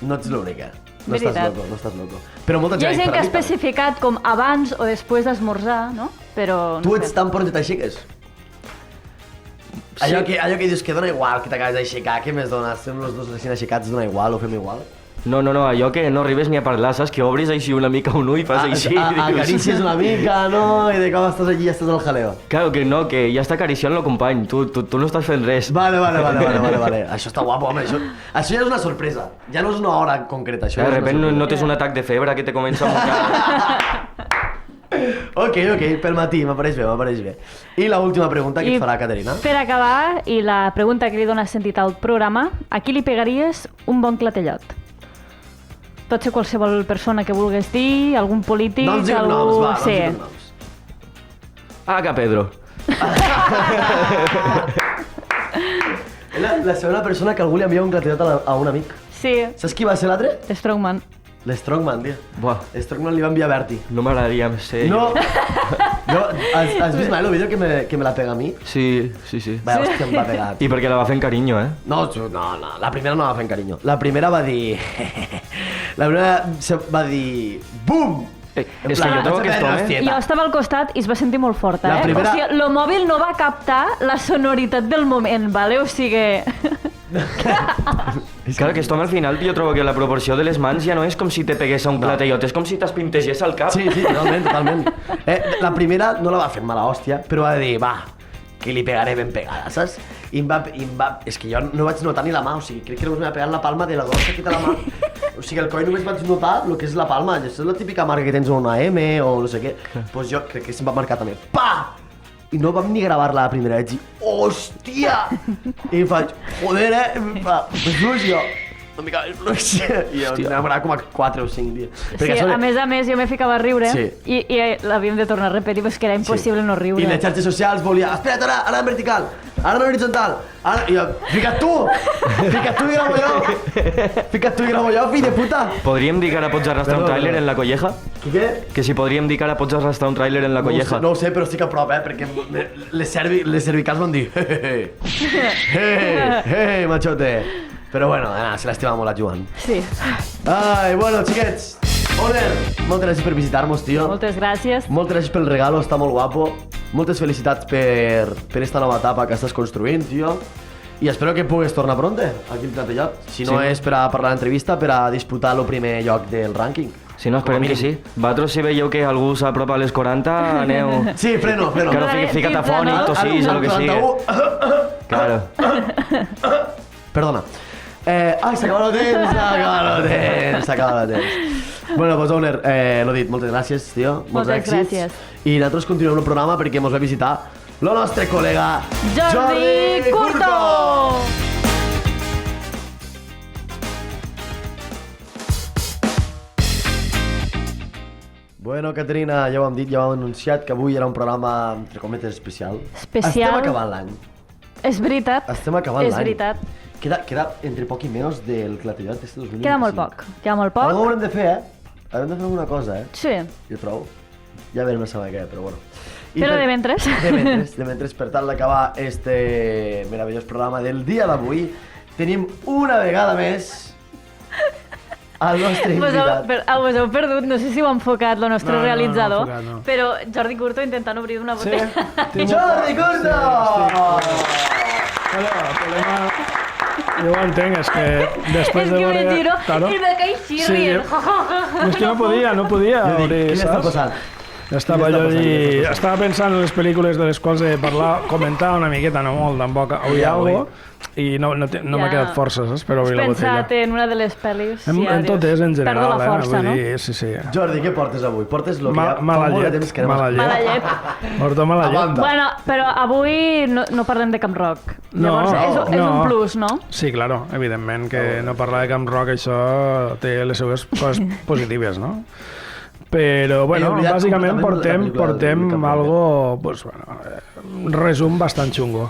No ets l'única. No Veritat. estàs loco. Però molta Hi ha gent gent per que ha la nit, també. especificat com abans o després d'esmorzar, no? Però... Tu no ets sé. tan pronto t'aixeques? Allò que dius que dona igual que t'acabes d'aixecar, què més dona? Estem els dos recient aixecats, dona igual, ho fem igual? No, allò que no arribes ni a parlar, saps? Que obris així una mica un ull i fas així. Acaricies una mica, no? I de cop estàs allí i estàs al jaleo. Claro que no, que ja està acariciant el company, tu no estàs fent res. Vale. Això està guapo, home. Això ja és una sorpresa. Ja no és una hora concreta, això De ja és una repente sorpresa. notes un atac de febre que te comença a mocar. Ok, pel matí, m'apareix bé. I l'última pregunta que et farà Caterina. Per acabar, i la pregunta que li dona sentit al programa, a qui li pegaries un bon clatellot? Pot ser qualsevol persona que vulguis dir, algun polític, Noms i algú... cognoms, va, sí. noms i cognoms. Aga Pedro. La segona persona que algú li envia un clatellot a un amic. Sí, Saps qui va ser l'altre? Strongman. L'Strongman, tio. Buah, Strongman li va enviar a Berti. no m'agradaria ser No! jo. Has vist mai el vídeo que me la pega a mi? Sí. Vaya, hòstia, em va pegar. I perquè la va fent carinyo, eh? No, la primera no va fent carinyo. La primera va dir... La primera va dir... Bum! És que jo trobo que esto, Jo estava al costat i es va sentir molt forta, La eh? primera- O sigui, lo mòbil no va captar la sonoritat del moment, vale? O sigui... Claro, que esto al final jo trobo que la proporció de les mans ja no és com si te pegués a un clatellot, és com si t'espintegés al cap. Sí, totalment. La primera no la va fer mala hòstia, però va dir, va, que li pegaré ben pegada, saps? I em va... És que jo no vaig notar ni la mà, o sigui, crec que només m'ha pegat la palma de la grossa que té la mà. O sigui, el coll només vaig notar el que és la palma. Això és la típica marca que tens una M o no sé què. Doncs jo crec que se'm va marcar també. Pa! I no vam ni gravar-la la primera. Vaig dir, hòstia! I em faig, joder, Em fa, fluix jo. Una mica més fluix. I em va agradar com a 4 o 5 dies. Sí, a més, jo me ficava a riure Sí. i l'havíem de tornar a repetir, però és que era impossible no riure. I les xarxes socials volia, espera't, ara en vertical, ara en horitzontal, ara... I jo, fica't tu i gravo jo, fill de puta. Podríem dir que ara pots arrastrar un tràiler en la colleja? Què? Que si podríem dir que ara pots arrastrar un tràiler en la colleja? No ho sé, però estic a prop, perquè les cervicals van dir, hey, machote. Però bueno, se l'estima molt a Joan. Sí. Ai, bueno, xiquets, Oner, moltes gràcies per visitar-nos, tio. Moltes gràcies. Moltes gràcies pel regalo, està molt guapo. Moltes felicitats per esta nova etapa que estàs construint, tio. I espero que pugues tornar pronte aquí al Clatellot. Si no és per a parlar d'entrevista, per a disputar el primer lloc del rànquing. Si no, esperem que sí. Vosaltres, si veieu que algú s'apropa a les 40, aneu... Sí, freno. Claro, fica't afònic, tossís o el que sigui. Claro. Perdona. Ai, s'acaba el temps. Bueno, doncs, Owner, l'ho dit, moltes gràcies, tio. Molts Moltes èxits. gràcies. I nosaltres continuem el programa perquè ens va visitar el nostre col·lega Jordi Curto! Bueno, Caterina, ja ho hem dit, ja ho hem anunciat, que avui era un programa, entre cometes, especial. Especial. Estem acabant l'any. És veritat. Estem acabant l'any. És veritat. Queda entre poc i menys del Clatellot d'este 2025. Queda molt poc. Queda molt poc. Algo haurem de fer, Haurem de fer alguna cosa, Sí. Jo trobo. Ja verem a saber què, però bueno. Però de mentres. De mentres, per tal d'acabar este meravellós programa del dia d'avui, tenim una vegada més el nostre invitat. Us heu perdut, no sé si ho ha enfocat el nostre No, realitzador, no, no. però Jordi Curto intentant obrir una botella. Jordi Curto! Hola, el problema... Jo ho entenc, és que després És de que veure... me tiro Claro. i me caig així Sí, rient. no és que no podia Jo dic, obrir, què li està saps? passant? Estava jo allí... Estava pensant en les pel·lícules de les quals he parlat, comentar una miqueta, no molt, tampoc, avui algo, i no m'ha quedat força, saps? Per obrir la botella. Has pensat en una de les pel·lis. En tot és, en general, perdo la força, vull dir, sí. Jordi, què portes avui? Portes el que Mala llet. Mala llet. Porto mala llet. Bueno, però avui no parlem de Camp Rock. No, Llavors, és un plus, no? Sí, claro, evidentment que no parlar de Camp Rock, això té les seves coses positives, no? Però, bueno, bàsicament portem algo, pues, bueno, un resum bastant xungo.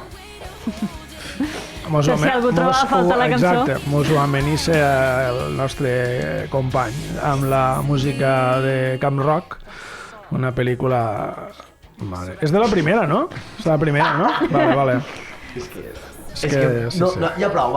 Si algú troba a falta la cançó. Exacte, mos ho amenissa el nostre company amb la música de Camp Rock, una pel·lícula... Mare. És de la primera, no? És de la primera, no? Vale. És que no, ja prou,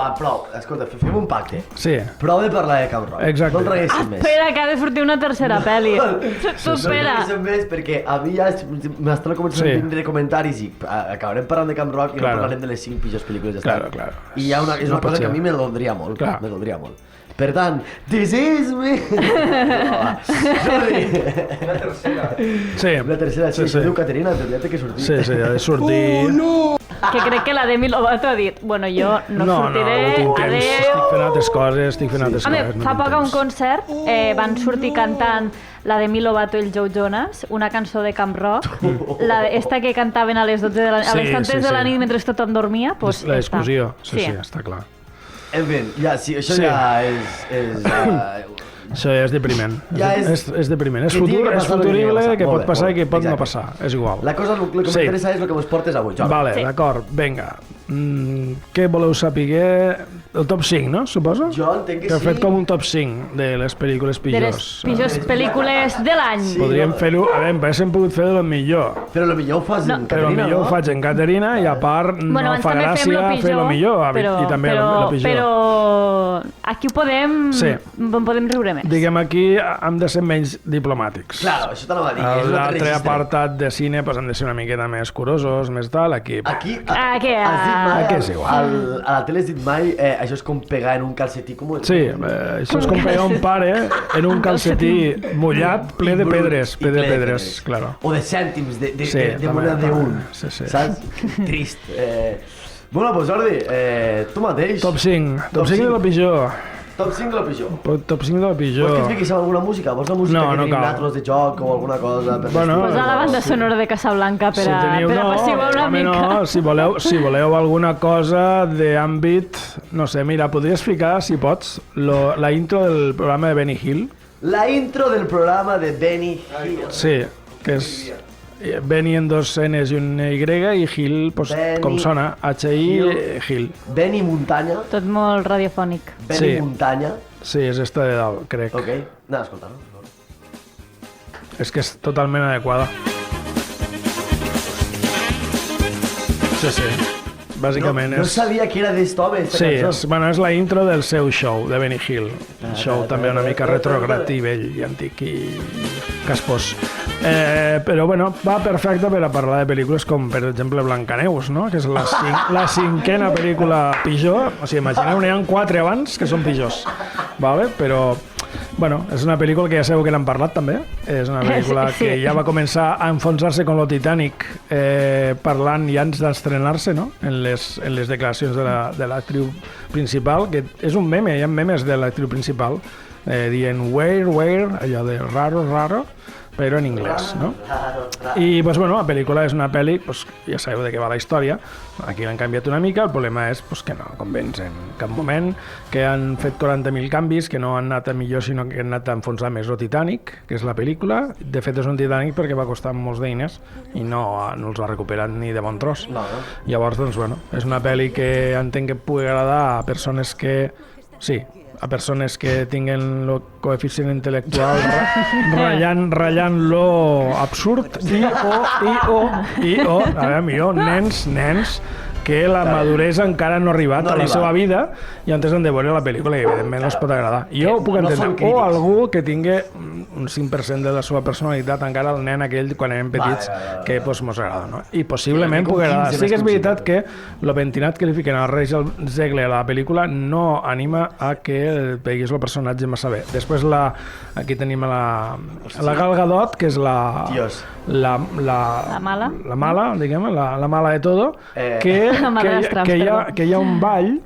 escolta, fem un pacte. Sí. Prou de parlar de Camp Rock. Exacte. No en reguéssim més. Espera, que ha de sortir una tercera pel·li. Tu espera. No en reguéssim més perquè a mi ja m'estan començant a vindre comentaris i acabarem parlant de Camp Rock i no parlarem de les 5 pitjors pel·lícules d'estat. Claro. I és una cosa que a mi me doldria molt. Me doldria molt. Per tant, this is me! Jordi! Una tercera. Sí. Una tercera, sí. Diu Caterina, tindria que sortir. Sí, ha de sortir. No! Que crec que la Demi Lovato ha dit, bueno, jo no sortiré, adeu. Estic fent altres coses, Home, fa poc a un concert van sortir cantant la Demi Lovato i el Joe Jonas, una cançó de Camp Rock, esta que cantaven a les 12 de la nit, a les tantes de la nit mentre tothom dormia, doncs la discussió, sí, està clar. En fi, ja, sí, això ja és... Això ja és depriment. És depriment. És futurible, que pot passar i que pot no passar. És igual. La cosa, el que m'interessa és el que ens portes avui, Jordi. Vale, d'acord, vinga. Què voleu saber? El top 5, no? Suposo? Jo entenc que sí. Que heu fet com un top 5 de les pel·lícules pitjors. De les pitjors pel·lícules de l'any. Podríem fer-ho... A veure, hem pogut fer de lo millor. Però el millor ho fas en Caterina, no? Però el millor ho faig en Caterina i a part no fa gràcia fer el millor i també el pitjor. Però aquí ho podem riure més. Diguem, aquí hem de ser menys diplomàtics. Claro, això t'anava a dir. L'altre apartat de cine hem de ser una miqueta més curosos, més tal. Aquí és igual. A la tele has dit mai això és com pegar en un calcetí com... Sí, això és com pegar un pare en un calcetí mullat ple de pedres, claro. O de cèntims, de moneda d'un, saps? Trist. Bueno, doncs Jordi, tu mateix. Top 5 de la pitjor. Top 5 de la pitjor. Top 5 de la pitjor. Vols que ens fiquis amb alguna música? Vols la música que tenim nosaltres de joc o alguna cosa? Posa la banda sonora de Casablanca per apaciguar una mica. No, si voleu alguna cosa d'àmbit... No sé, mira, podries ficar, si pots, la intro del programa de Benny Hill. La intro del programa de Benny Hill. Sí, que és... Benny en 2 N's i un Y i Hill, pues, com sona, H-I, Hill. Benny Muntanya. Tot molt radiofònic. Benny Muntanya. Sí, és esta de dalt, crec. Ok, anem a escoltar-lo. És que és totalment adequada. Sí. Bàsicament no sabia que era d'est home, aquesta cançó. És la intro del seu show, de Benny Hill. Un show també una mica retrograd i vell i antic i caspós. Però bueno, va perfecte per a parlar de pel·lícules com, per exemple, Blancaneus, no? Que és la cinquena pel·lícula pitjor. O sigui, imagineu, n'hi ha 4 abans que són pitjors. Vale? Però, bueno, és una pel·lícula que ja sabeu que l'han parlat també. És una pel·lícula que ja va començar a enfonsar-se com lo Titanic parlant ja abans d'estrenar-se, no? En les declaracions de l'actriu principal, que és un meme, hi ha memes de l'actriu principal dient where, allò de raro, però en anglès, no? I, doncs, bueno, la pel·lícula és una pel·li, doncs, ja sabeu de què va la història, aquí l'han canviat una mica, el problema és que no convenç en cap moment, que han fet 40.000 canvis, que no han anat a millor, sinó que han anat a enfonsar més el Titanic, que és la pel·lícula. De fet, és un Titanic perquè va costar molts d'eines i no els ha recuperat ni de bon tros. Llavors, doncs, bueno, és una pel·li que entenc que pugui agradar a persones que... Sí, a persones que tinguen el coeficient intel·lectual ratllant lo absurd i o, a veure, nens que la maduresa encara no ha arribat a la seva vida i antes han de veure la pel·lícula i evidentment no es pot agradar. Jo ho puc entendre. O algú que tingui un 5% de la seva personalitat encara el nen aquell quan érem petits que pues mos agrada, no? I possiblement pugui agradar. Sí que és veritat que el pentinat que li fiquen al Rachel Zegler a la pel·lícula no anima a que veguis el personatge massa bé. Després aquí tenim la Gal Gadot, que és la mala, diguem, la mala de todo, que hi ha un ball,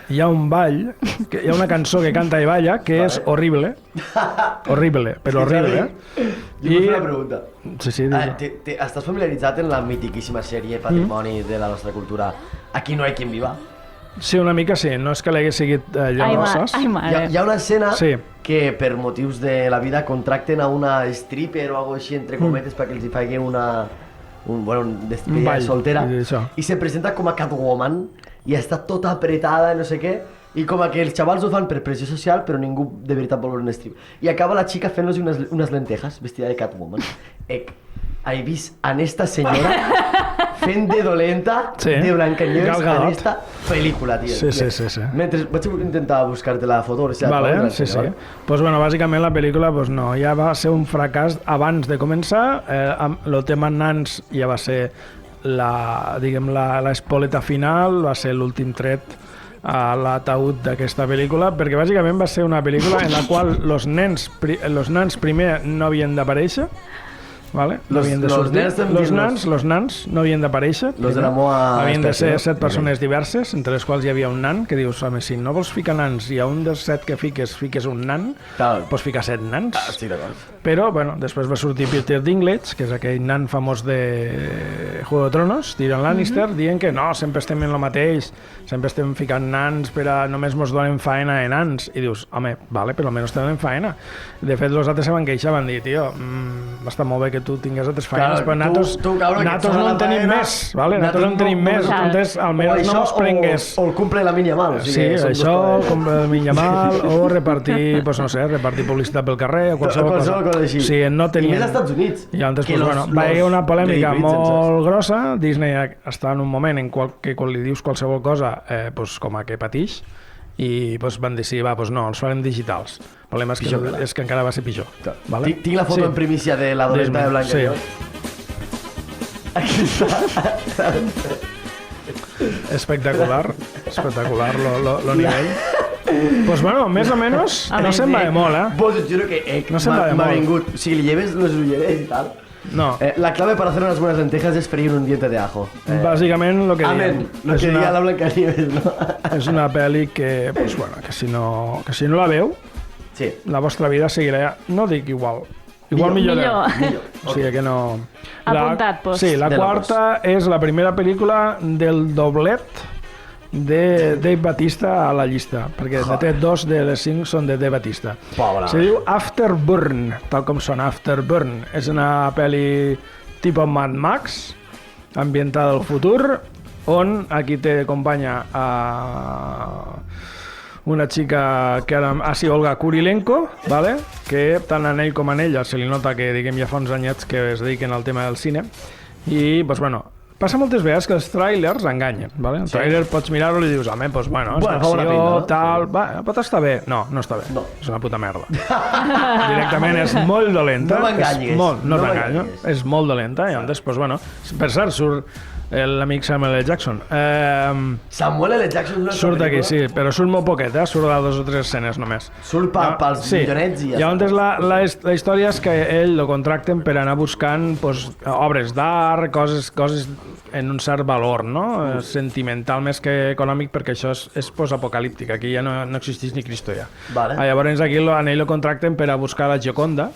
hi ha una cançó que canta i balla que és horrible, però horrible. Jo vull fer una pregunta. Sí, estàs familiaritzat en la mitiquíssima sèrie Patrimoni de la nostra cultura Aquí no hay quien viva? Sí, una mica sí, no és que l'hagués seguit llavors, saps? Hi ha una escena que per motius de la vida contracten a una stripper o alguna així, entre cometes, perquè els hi faci una despedida soltera i se presenta com a Catwoman i està tota apretada i no sé què i com que els xavals ho fan per pressió social però ningú de veritat vol veure un strip i acaba la xica fent-los unes lentejas vestida de Catwoman. He vist a esta senyora fent de dolenta de Blancanieves en esta pel·lícula, tio. Sí. Mentre vaig intentar buscar-te la foto. Vale, sí. Pues bueno, bàsicament la pel·lícula pues no, ja va ser un fracàs abans de començar. El tema nans ja va ser l'espoleta final, va ser l'últim tret a l'ataúd d'aquesta pel·lícula, perquè bàsicament va ser una pel·lícula en la qual els nans primer no havien d'aparèixer, vale? No havien de sortir. Los nans no havien d'aparèixer. Havien de ser 7 persones diverses, entre les quals hi havia un nan, que dius, home, si no vols ficar nans i a un dels 7 que fiques un nan, pots ficar 7 nans. Estic d'acord. Però, bueno, després va sortir Peter Dinklage, que és aquell nan famós de Juego de Tronos, Tyrion Lannister, dient que no, sempre estem en el mateix, sempre estem ficant nans per a només mos donen faena de nans. I dius, home, vale, però almenys te donen faena. De fet, els altres se van queixar, van dir, tio, va estar molt bé que tu tingués altres faenes, però nosaltres no en tenim més, vale? Nosaltres no en tenim més, entonces almenys no mos prengués. O el cumple de la minya mal. Sí, això, el cumple de la minya mal, o repartir, pues no sé, repartir publicitat pel carrer, o qualsevol cosa. Sí, no tenien... I més als Estats Units. I llavors, pues, bueno, va haver una polèmica molt grossa. Disney està en un moment en que quan li dius qualsevol cosa, pues, com a que patix, i pues, van decidir, va, pues no, els farem digitals. El problema és que encara va ser pitjor. Vale? Tinc la foto en primícia de la dolenta de Blancanieves. Aquí està. Espectacular lo nivell. Pues bueno, més o menys no se'n va de molt, Pues et juro que m'ha vingut. O sigui, li lleves les ulleres i tal. No. La clave para hacer unas buenas lentejas es freír un diente de ajo. Bàsicament lo que diem. Lo que diga la Blancanieves, no? És una pel·li que, pues bueno, que si no la veu, la vostra vida seguirà, no dic igual millor. O sigui que no... Apuntat, pues. Sí, la quarta és la primera pel·lícula del doblet de Dave Bautista a la llista, perquè de fet 2 de les 5 són de Dave Bautista. Se diu Afterburn, tal com sona, Afterburn. És una pel·li tipus Mad Max, ambientada al futur, on aquí t'acompanya una xica que ara ha sigut Olga Kurilenko, ¿vale? Que tant en ell com en ella se li nota que diguem ja fa uns anyets que es dediquen al tema del cine i pues bueno, passa moltes vegades que els trailers enganyen, ¿vale? El trailer pots mirar-lo i dius, home, pues bueno, és acció, tal, pot estar bé. No està bé, és una puta merda. Directament és molt dolenta. No m'enganyes. No t'enganyo, és molt dolenta i llavors, pues bueno, per cert, surt l'amic Samuel L. Jackson. Samuel L. Jackson surt aquí, sí, però surt molt poquet, surt a 2 o 3 escenes només. Surt pels millonets i ja està. Llavors la història és que ell lo contracten per anar buscant obres d'art, coses en un cert valor, no? Sentimental més que econòmic, perquè això és postapocalíptic, aquí ja no existeix ni Cristo ja. Llavors aquí en ell lo contracten per a buscar la Gioconda,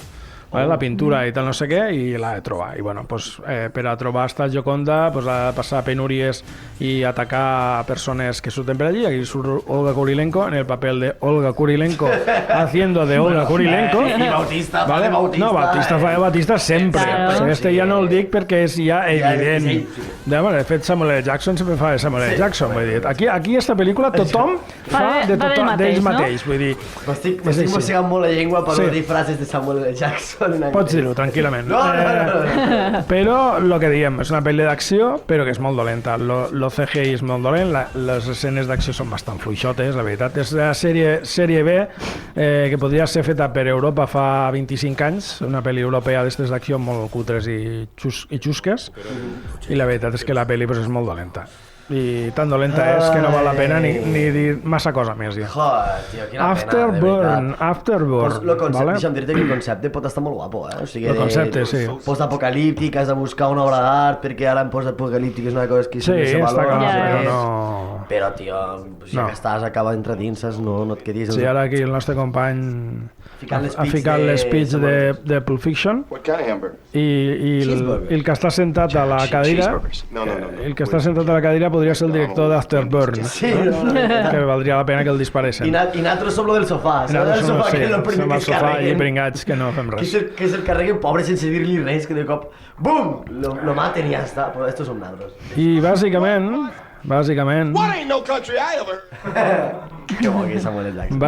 la pintura i tal no sé què, i l'ha de trobar. I bueno, per a trobar esta Gioconda ha de passar penúries i atacar persones que surten per allí. Aquí surt Olga Kurilenko en el papel de Olga Kurilenko haciendo de Olga Kurilenko. I Bautista fa de Bautista. No, Bautista fa de Bautista sempre. Este ja no el dic perquè és ja evident. De fet, Samuel L. Jackson sempre fa de Samuel L. Jackson. Aquí esta pel·lícula tothom fa d'ells mateix. M'estic mossegant molt la llengua per no dir frases de Samuel L. Jackson. Pots dir-ho, tranquil·lament. No. Però, el que diem, és una pel·li d'acció, però que és molt dolenta. Lo CGI és molt dolent, les escenes d'acció són bastant fluixotes, la veritat. És la sèrie B, que podria ser feta per Europa fa 25 anys, una pel·li europea d'estes d'acció molt cutres i xusques, i la veritat és que la pel·li pues, és molt dolenta. I tan dolenta és que no val la pena ni dir massa cosa més. Ja. Joder, tio, quina pena, de veritat. Afterburn, vale? Deixa'm dir-te que el concepte pot estar molt guapo, O sigui, el concepte, sí. Post-apocalíptic, has de buscar una obra d'art, perquè ara en post-apocalíptic és una cosa que sí, està clar, però no... Però, tio, si que estàs acaba entre dinses, no et quedis... Sí, ara aquí el nostre company ha ficat l'speech de Pulp Fiction i el que està sentat a la cadira podria ser el director d'Afterburn, que valdria la pena que el disparessin. I nosaltres som lo del sofà, som el sofà que és el primer que es carreguen. I pringats que no fem res. Que se'l carreguen pobre sense dir-li res, que de cop, bum, lo maten i ja està, però estos som nosaltres. I bàsicament... What ain't no country I ever... Que bo que Samuel L. Jackson.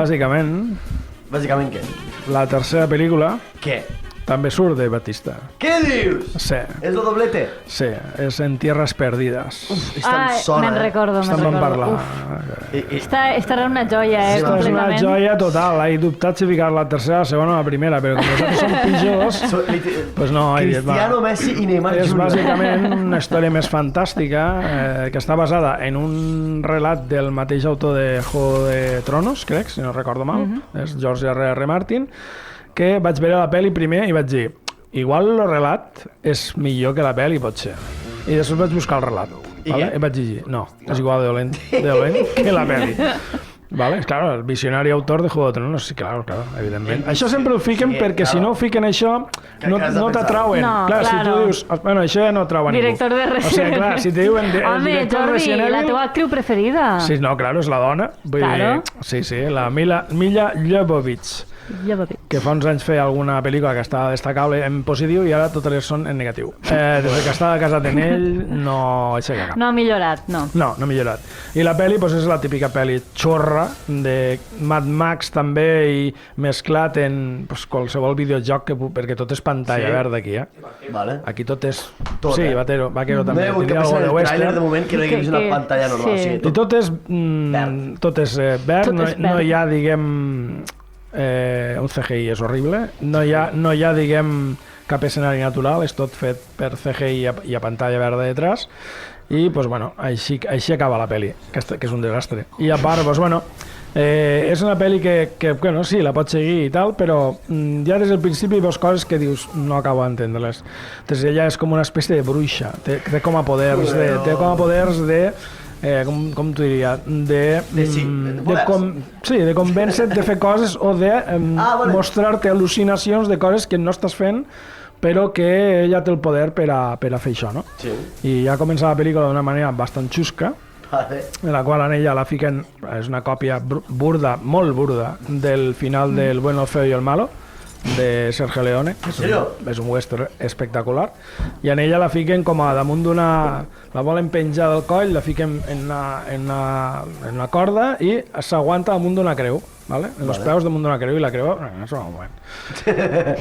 Bàsicament què? La tercera pel·lícula... Què? També surt de Batista. Què dius? Sí. És el doblete? Sí, és en Tierras Perdidas. Me'n recordo. Parlar. Esta era una joia, sí, completament. És una joia total. He dubtat si ficar la tercera, la segona o la primera, però com nosaltres som pitjors, pues no, he dit, Cristiano, Messi i Neymar Jr. És bàsicament una història més fantàstica que està basada en un relat del mateix autor de Juego de Tronos, crec, si no recordo mal, és George R.R. Martin, que vaig veure la pel·li primer i vaig dir igual el relat és millor que la pel·li, pot ser. I després vaig buscar el relat. Vale? I vaig dir, no, és igual de dolent que la pel·li. Vale? Claro, el visionari autor de Juego de Tronos, sí, claro, evidentment. Això sempre ho fiquen perquè si no ho fiquen això no t'atrauen. No, clar, si tu dius, bueno, això ja no atrau a ningú. Director de Resident Evil. O sigui, clar, si te diuen el director de Resident Evil... la teva actriu preferida. Sí, no, claro, és la dona. Vull dir, sí, la Mila Jovovich, que fa uns anys feia alguna pel·lícula que estava destacable en positiu i ara totes són en negatiu. Des que estava casat en ell no aixeca cap. No ha millorat, no. No ha millorat. I la pel·li és la típica pel·li xorra de Mad Max també i mesclat en qualsevol videojoc, perquè tot és pantalla verda aquí, Vale. Aquí tot és... Sí, Vaquero també. No he passat el tràiler de moment que no hi hagués una pantalla normal. I tot és verd, no hi ha, diguem... un CGI és horrible, no hi ha diguem cap escenari natural, és tot fet per CGI i a pantalla verda detrás i pues, bueno, així acaba la pel·li, que és un desastre. I a part, pues, bueno, és una pel·li que bueno, sí, la pots seguir i tal, però ja des del principi veus coses que dius no acabo d'entendre-les. Ella és com una espècie de bruixa, té com a poders de com t'ho diria, de convèncer-te de fer coses o de mostrar-te al·lucinacions de coses que no estàs fent però que ella té el poder per a fer això, no? Sí. I ja comença la pel·lícula d'una manera bastant xusca, en la qual en ella la fiquen, és una còpia burda, molt burda, del final del Bueno, el feo i el malo, de Sergio Leone, és un western espectacular, i en ella la fiquen com a damunt d'una... la volen penjar del coll, la fiquen en una corda i s'aguanta damunt d'una creu, ¿vale? En els peus damunt d'una creu i la creu... no és un moment.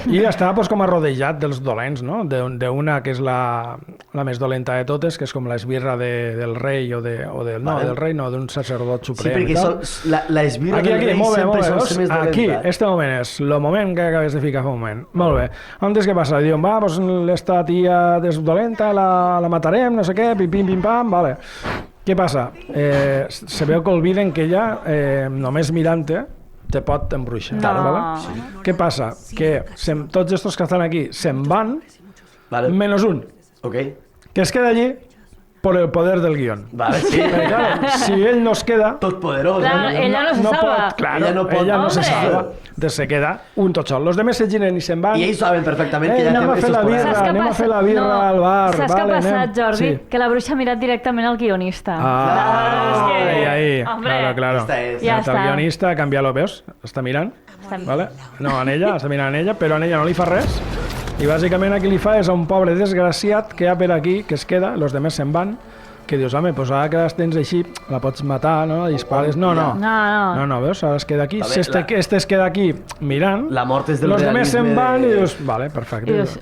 I està pues, com a rodejat dels dolents, no? D'una que és la més dolenta de totes, que és com l'esbirra del rei del rei, no, d'un sacerdot suprem. Sí, perquè l'esbirra del rei sempre són les més dolentes. Aquí, este moment és el moment que acabes de ficar fa un moment. Molt bé. Antes què passa? Diuen, va, pues esta tia és dolenta, la matarem, no sé què, pim-pim-pim-pam, vale. Què passa? Se veu que olviden que ella, només mirant-te, te pot embruixar. No. Vale? Sí. Què passa? Que tots estos que estan aquí se'n van, menos un, que es queda allí por el poder del guión. Vale, sí. Pero claro, si ell no es queda... Tot poderós. Claro, ella no se salva. Claro, ella no se salva. Entonces se queda un tochol. Los demás se giren y se'n van. I ells saben perfectament que ja anem a fer la birra al bar. Saps què ha passat, Jordi? Que la bruixa ha mirat directament al guionista. Ahí. Claro. Ja està. El guionista canvia lo veus, està mirant. Vale? No, en ella, està mirant en ella, però en ella no li fa res. I bàsicament aquí li fa és a un pobre desgraciat que hi ha per aquí, que es queda, els demés se'n van, que dius, home, doncs ara que les tens així, la pots matar, no? La dispares. No, veus? Ara es queda aquí. Si este es queda aquí mirant, La mort és del los demés realisme se'n van i de- dius, vale, perfecte. I dius,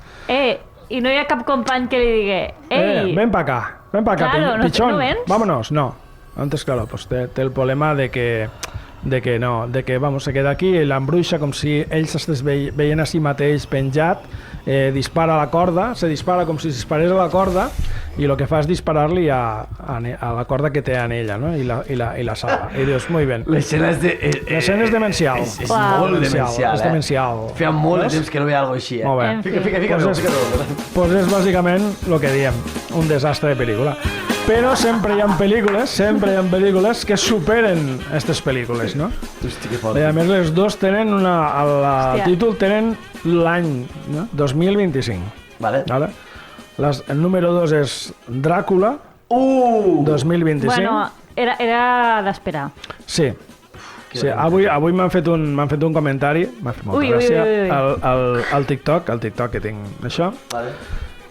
i no hi ha cap company que li digui, Ven pa acá, Claro, pichón, ¿no vens? vámonos. No, antes, claro, pues té el problema de que vamos, se queda aquí i l'embruixa com si ell s'estés veient a si mateix penjat, dispara la corda, se dispara com si disparés a la corda i el que fa és disparar-li a la corda que té en ella, no? I la salva. I dius, muy bien. L'escena és demencial. És molt demencial, És demencial. Feia molt de Veus? temps que no veia alguna així, Molt bé. En fi. Fica-ho. Pues és bàsicament el que diem, un desastre de pel·lícula. Però sempre hi ha pel·lícules que superen aquestes pel·lícules, no? Hosti, que fort. I a més les dos tenen al Hòstia. títol tenen l'any, no? 2025. Vale. Vale? El número 2 és Dràcula, 2025. Bueno, era d'esperar. Sí. Sí, avui m'han fet un comentari, m'ha fet molta gràcia, al TikTok que tinc això. Vale.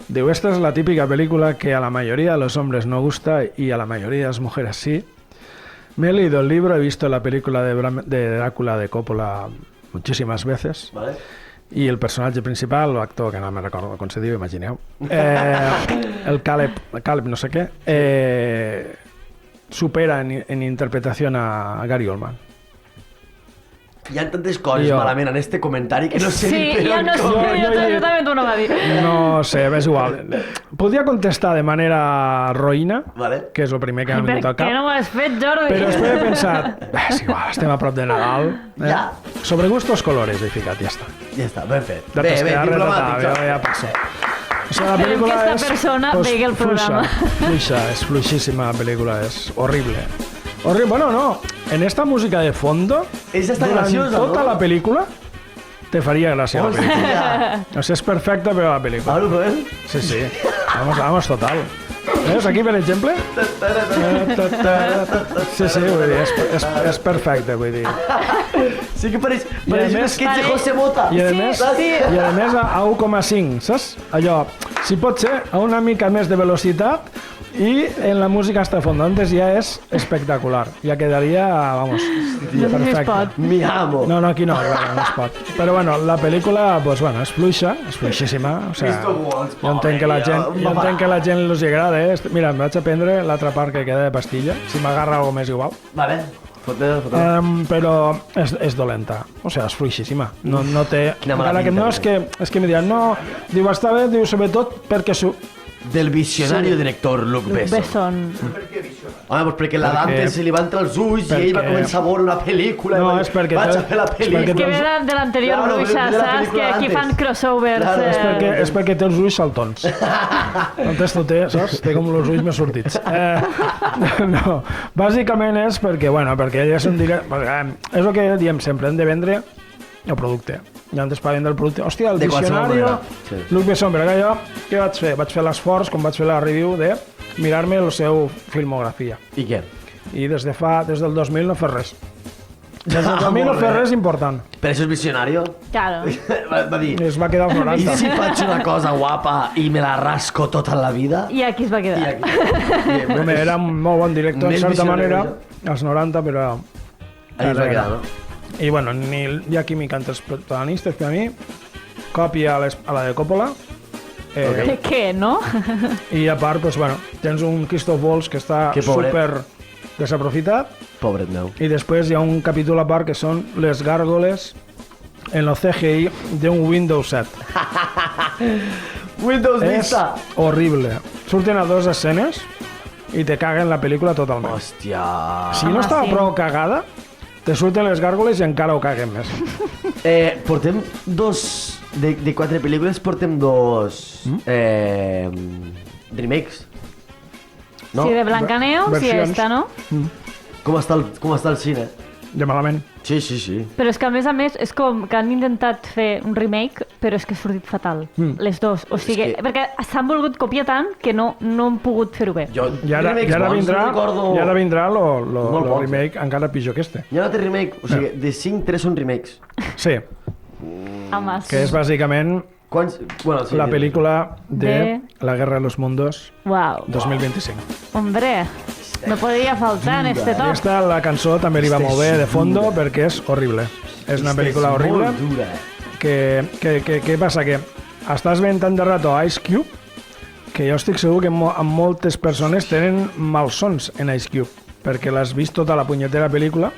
Digo, esta es la típica película que a la mayoría de los hombres no gusta y a la mayoría de las mujeres sí. Me he leído el libro, he visto la película de Drácula de Coppola muchísimas veces. Vale. Y el personaje principal, o actor, que no me recordo com se diu, imagineu, el Caleb no sé què, supera en interpretación a Gary Oldman. Hi ha tantes coses malament en este comentari que no sé Sí, ni ja no sé, jo també t'ho anava a dir. No sé, és igual. Podria contestar de manera roïna, Vale. que és el primer que m'ha vingut al Per què no cap, ho has fet, Jordi? però després he pensat, és igual, estem a prop de Nadal. Ja. Sobre gustos colores he ficat, ja està. Ja està, ben fet. Ja Bé, diplomàtic. Ja passa. O sigui, la pel·lícula que esta és, persona vegi el programa. Fluixa, és fluixíssima la pel·lícula, és horrible. Horrible, bueno, no, en esta música de fondo, És hasta durant graciosa, tota no? la pel·lícula, te faria gràcia la pel·lícula. Hòstia. O sigui, és perfecta per a la pel·lícula. Hablo, eh? Sí, sí. Vamos, total. ¿Ves? Aquí, per exemple? Sí, vull dir, és perfecte, vull dir. Sí que pareix I a un més- sketch de José Mota. I a més, Sí. i a més a 1,5, saps? Allò, si pot ser, a una mica més de velocitat i en la música hasta fondo. Antes ja és espectacular. Ja quedaria, vamos, No sé si es perfecte. pot. Mi amo. No, aquí no, claro, no es pot. Però bueno, la pel·lícula, pues bueno, és fluixa, és fluixíssima. O sigui, jo entenc que la gent els agrada, eh? Mira, em vaig a prendre l'altra part que queda de pastilla, si m'agarra alguna més igual. Vale. Fotre. Però és dolenta, o sigui, és fluixíssima. No té... Quina mala Encara que pinta no, que és que me diran, no, diu, està bé, diu, sobretot perquè Del visionario director Luc Besson. Besson. Home, doncs perquè la Dante se li va entrar els ulls i ell va començar a veure una pel·lícula. No, i va és dir, perquè vaig té- a fer la és perquè pel·lícula. Que ve de l'anterior Claro, bruixa, ve de la saps? Que pel·lícula aquí antes. fan crossovers. Claro, és perquè té els ulls saltons. Entonces té, saps? Té com els ulls més sortits. No, bàsicament és perquè ell és un director... És el que diem sempre, hem de vendre el producte. I antes per vendre el producte... Hòstia, el De qualsevol visionario... manera, sí. Luc Besson, però jo què vaig fer? Vaig fer l'esforç, com vaig fer la review, de mirar-me la seva filmografia. I què? I des del 2000 no fer res. Des del 2000 no fer res important. Per això és visionario. Claro. Va dir, I es va quedar als i 90. si faig una cosa guapa i me la rasco tota la vida? I aquí es va I quedar. aquí. Home, era un molt bon director, en Més certa visionari, manera, als 90, però... Ahí es va quedar, no? I bueno, hi ha química entre els protagonistes, per a mi, còpia a la de Coppola, Què, no? i a part, pues, bueno, tens un Christoph Waltz que està Que pobret. super desaprofitat, Pobret meu. i després hi ha un capítol a part que són les gàrgoles en el CGI d'un Windows 7. Windows És Vista! horrible. Surten a dues escenes i te caguen la pel·lícula totalment. Hòstia. Si no Home, estava sí. prou cagada, te surten les gàrgoles i encara ho caguen més. Portem dos... De 4 pel·lícules portem dos... remakes. No? Sí, de Blancaneus i Versions. esta, no? Com està el cine? De malament. Sí, sí, sí. Però és que a més és com que han intentat fer un remake, però és que ha sortit fatal, les dos. O sigui, que- perquè s'han volgut copiar tant que no han pogut fer-ho bé. Jo, I ara vindrà Molt lo bons. remake encara pitjor que este. Hi ha un altre remake, o sigui, de 5, 3 són remakes. Sí, Home, que és bàsicament Bueno, sí, la pel·lícula de La Guerra de los Mundos Wow. 2025. Hombre, no podria faltar en este top. Aquesta, la cançó també li va molt bé de fondo perquè és horrible. És una pel·lícula horrible. Molt dura. Què passa? Que estàs veient tant de rato Ice Cube que jo estic segur que moltes persones tenen malsons en Ice Cube perquè l'has vist tota la punyetera pel·lícula.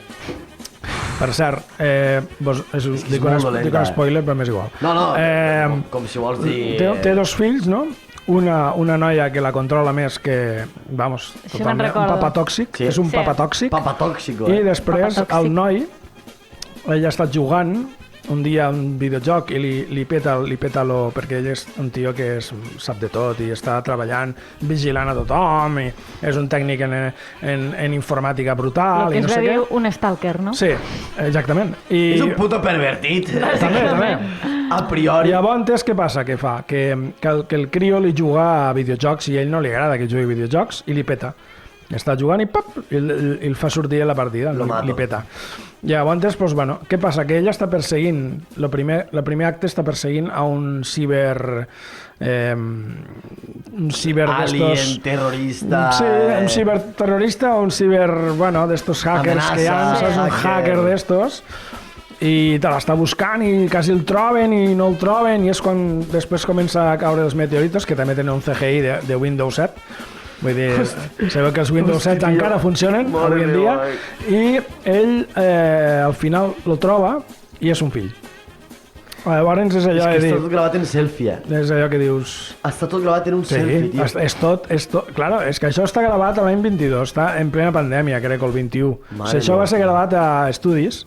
Per cert, dic un spoiler, però m'és igual. No, com si vols dir... Té dos fills, no? Una noia que la controla més que, vamos, totalment, un papa tòxic. Sí. És un papa tòxic. Papa tòxic, I després el noi, ell ha estat jugant un dia un videojoc i li peta perquè ell és un tio que sap de tot i està treballant, vigilant a tothom i és un tècnic en informàtica brutal i no sé què. El que es va dir un stalker, no? Sí, exactament. És un puto pervertit. També. A priori. Llavors, què passa? Què fa? Que el crio li juga a videojocs i a ell no li agrada que jugui a videojocs i li peta. Està jugant i pop, i el fa sortir a la partida, li peta. Llavors, doncs, bueno, què passa? Que ella està perseguint, el primer acte està perseguint a un ciber Alien, terrorista... Sí, un ciberterrorista o un ciber, bueno, d'estos hackers que hi ha, saps? Un hacker d'estos, i te l'està buscant i quasi el troben i no el troben, i és quan després comença a caure els meteoritos, que també tenen un CGI de Windows 7. Vull dir, sabeu que els Windows 7 encara funcionen avui en dia, i ell al final lo troba i és un fill. Llavors és allò de dir... És que està tot gravat en selfie. És allò que dius... Està tot gravat en un selfie, tio. És tot... Claro, és que això està gravat l'any 22, està en plena pandèmia, crec, el 21. Això va ser gravat a estudis,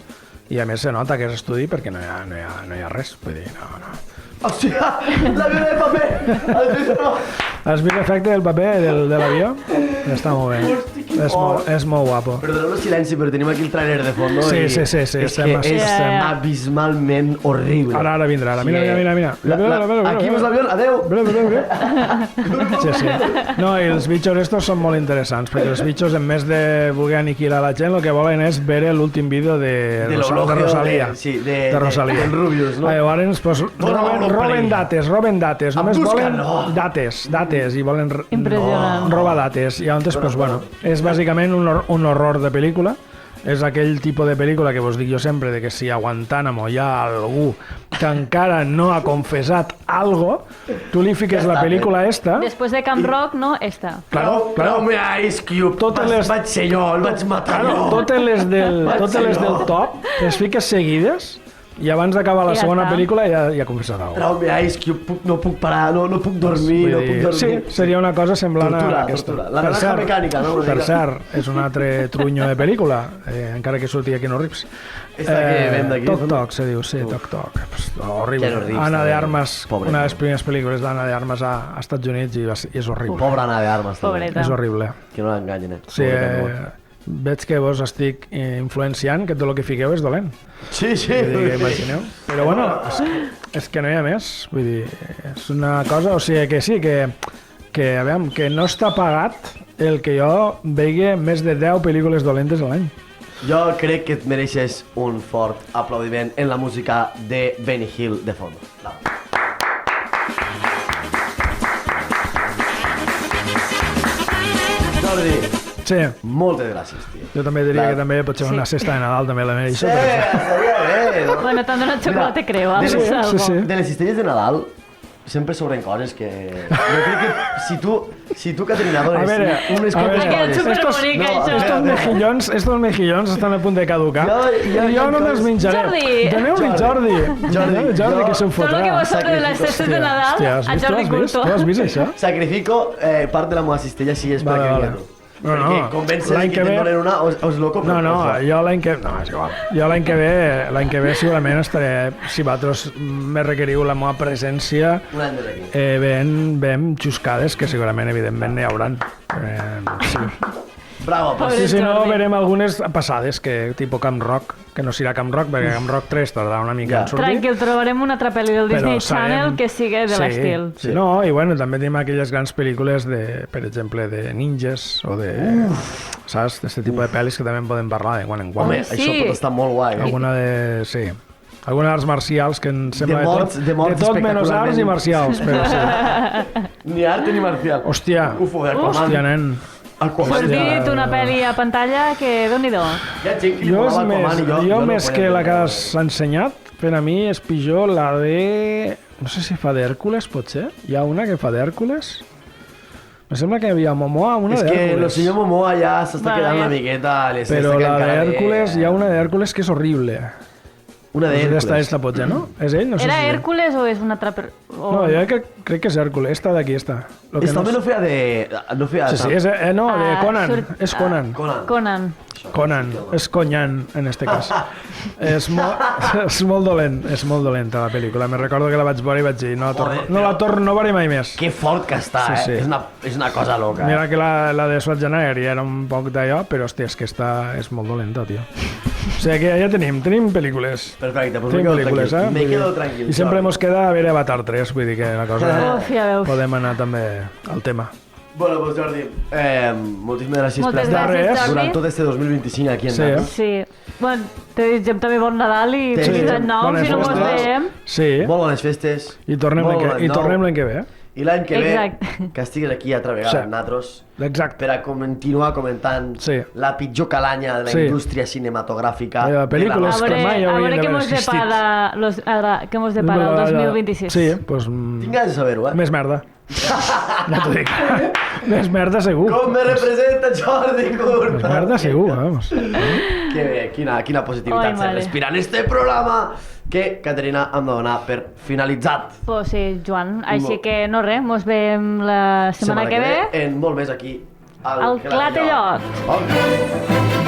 i a més se nota que és estudi perquè no hi ha res. Vull dir, no. Hòstia, l'avió del paper! Has vist l'efecte del paper de l'avió? Està molt bé. És molt guapo. Perdoneu el silenci, però tenim aquí el trailer de fondo. Sí. És que és abismalment horrible. Ara vindrà. Mira. Aquí veus l'avió, adeu! Sí. No, i els bitxos estos són molt interessants, perquè els bitxos, en més de voler aniquilar la gent, el que volen és veure l'últim vídeo de Rosalía. Sí, de Rubius, no? Llavors, pues, roben dates, només volen dates i volen robar dates. I llavors, pues, bueno, és bàsicament un horror de pel·lícula. És aquell tipus de pel·lícula que vos dic jo sempre, de que si a Guantánamo hi ha algú que encara no ha confessat algo, tu li fiques la pel·lícula esta... Després de Camp Rock, no? Esta. Claro. Mira, Ice Cube, vaig ser jo, el vaig matar jo. Totes les del top les fiques seguides i abans d'acabar la segona pel·lícula ja confessat alguna cosa. Però, Ice Cube, no puc parar, no puc dormir, Sí, seria una cosa semblant a aquesta. La naranja mecànica, no? Per cert, és un altre trunyo de pel·lícula, encara que surti aquí no Reeves. Toc, se diu, sí, Toc. Horrible. Anna de Armas, una de les primeres pel·lícules d'Anna de Armas a Estats Units, i és horrible. Pobra Anna de Armas. Pobreta. És horrible. Que no l'enganyen, Sí, veig que vos estic influenciant, que tot el que fiqueu és dolent. Sí. Imagineu. Però bueno, és que no hi ha més. Vull dir, és una cosa, o sigui que sí, que aviam, que no està pagat el que jo vegi més de 10 pel·lícules dolentes a l'any. Jo crec que et mereixes un fort aplaudiment en la música de Benny Hill de fondo. Jordi, sí. Moltes gràcies, tio. Jo també diria que també potser una cesta de Nadal també la mereixo. Estaria bé, no? Bueno, t'han donat xocolate creu, Sí. De les cistelles de Nadal sempre sobren coses que... Jo crec que si tu Caterina, dones unes superbonic, estos mejillons estan a punt de caducar. Jo no me'ls menjaré. Doneu-li Jordi, que se'n fotrà. Tot el que vos sobre de les cestes de Nadal a Jordi Curto. Tu has vist això? Sacrifico part de la meva cistella si és perquè enviar-ho. Perquè convèncer que te'n donen una os loco. No, jo l'any que... No, és igual. Jo l'any que ve segurament estaré, si vosaltres me requeriu la meva presència, ben xuscades, que segurament, evidentment, n'hi hauran. Sí. Bravo, pues. Si no, verem algunes passades, que tipus Camp Rock, que no serà Camp Rock, perquè Camp Rock 3 tardarà una mica en sortir. Tranquil, trobarem una altra pel·li del Disney Channel que sigui de l'estil. Sí. No, i bueno, també tenim aquelles grans pel·lícules, per exemple, de ninjas, o de... Saps? D'aquest tipus de pel·lis que també en podem parlar de quan en quan. Home, això pot estar molt guai. Alguna de... Sí. Algunes arts marcials que em sembla de morts tot menys arts i marcials, però sí. Ni arte ni marcial. Hòstia, Ufo, Aquaman. hòstia, nen. Aquaman. Sortit una pel·li a pantalla que Déu-n'hi-do. Hi ha gent que li Jo, molava Aquaman i jo no més podia que la que entendre. has ensenyat, per a mi és pitjor la de... No sé si fa d'Hèrcules, potser? Hi ha una que fa d'Hèrcules? Me sembla que hi havia Momoa, una És que el d'Hèrcules. senyor Momoa ja s'està quedant una miqueta... Però la d'Hèrcules, hi ha una d'Hèrcules que és horrible. Una d'Hèrcules. Esta potser, no? És ell? No sé Era si és ell. Hèrcules o és una altra... No, jo crec que és Hèrcules. Esta d'aquí, esta. Lo que També no feia de... No feia Sí, sí, és, no, de Conan. És Conan. Conan. Conan. És Conyan, en este cas. és molt dolent. És molt dolenta la pel·lícula. Me recordo que la vaig veure i vaig dir no la torno mai més. Que fort que està, Sí, sí. És una cosa loca. Mira que la de Schwarzenegger ja era un poc d'allò, però hòstia, és que esta és molt dolenta, tio. O sigui que ja tenim pel·lícules. Perfecte, doncs Tenim pel·lícules, eh? Me quedo tranquil. I sempre ens queda a veure Avatar 3, vull dir que la cosa... Uf, ja veus. Podem anar també al tema. Bueno, doncs Jordi, moltíssimes gràcies Moltes per estar gràcies, Jordi. durant tot este 2025 aquí en Sí, Nanos. Sí. Bueno, te desitgem també bon Nadal i Sí. feliç any nou, Bones si no mos festes. veiem. Sí, Molt bones festes. i tornem Molt bon any nou. l'any que ve. Eh? I l'any que ve, Exacte. que estigues aquí altra vegada Sí. amb nosaltres Exacte. per a continuar comentant Sí. la pitjor calanya de la Sí. indústria cinematogràfica De pel·lícules de la que mai a haurien veure què d'haver mos existit. depara, què mos depara el 2026. Sí, doncs... Tinc ganes de saber-ho, eh? Més merda. Ja t'ho dic. Més merda segur. Com me representa Jordi Més Curta? merda segur, vamos. Que bé, quina positivitat Ai, se mare. respira en este programa que Caterina hem de donar per finalitzat. Pues sí, Joan. Així que no res, mos veiem la setmana que ve En molt més aquí al Clatellot. Ok.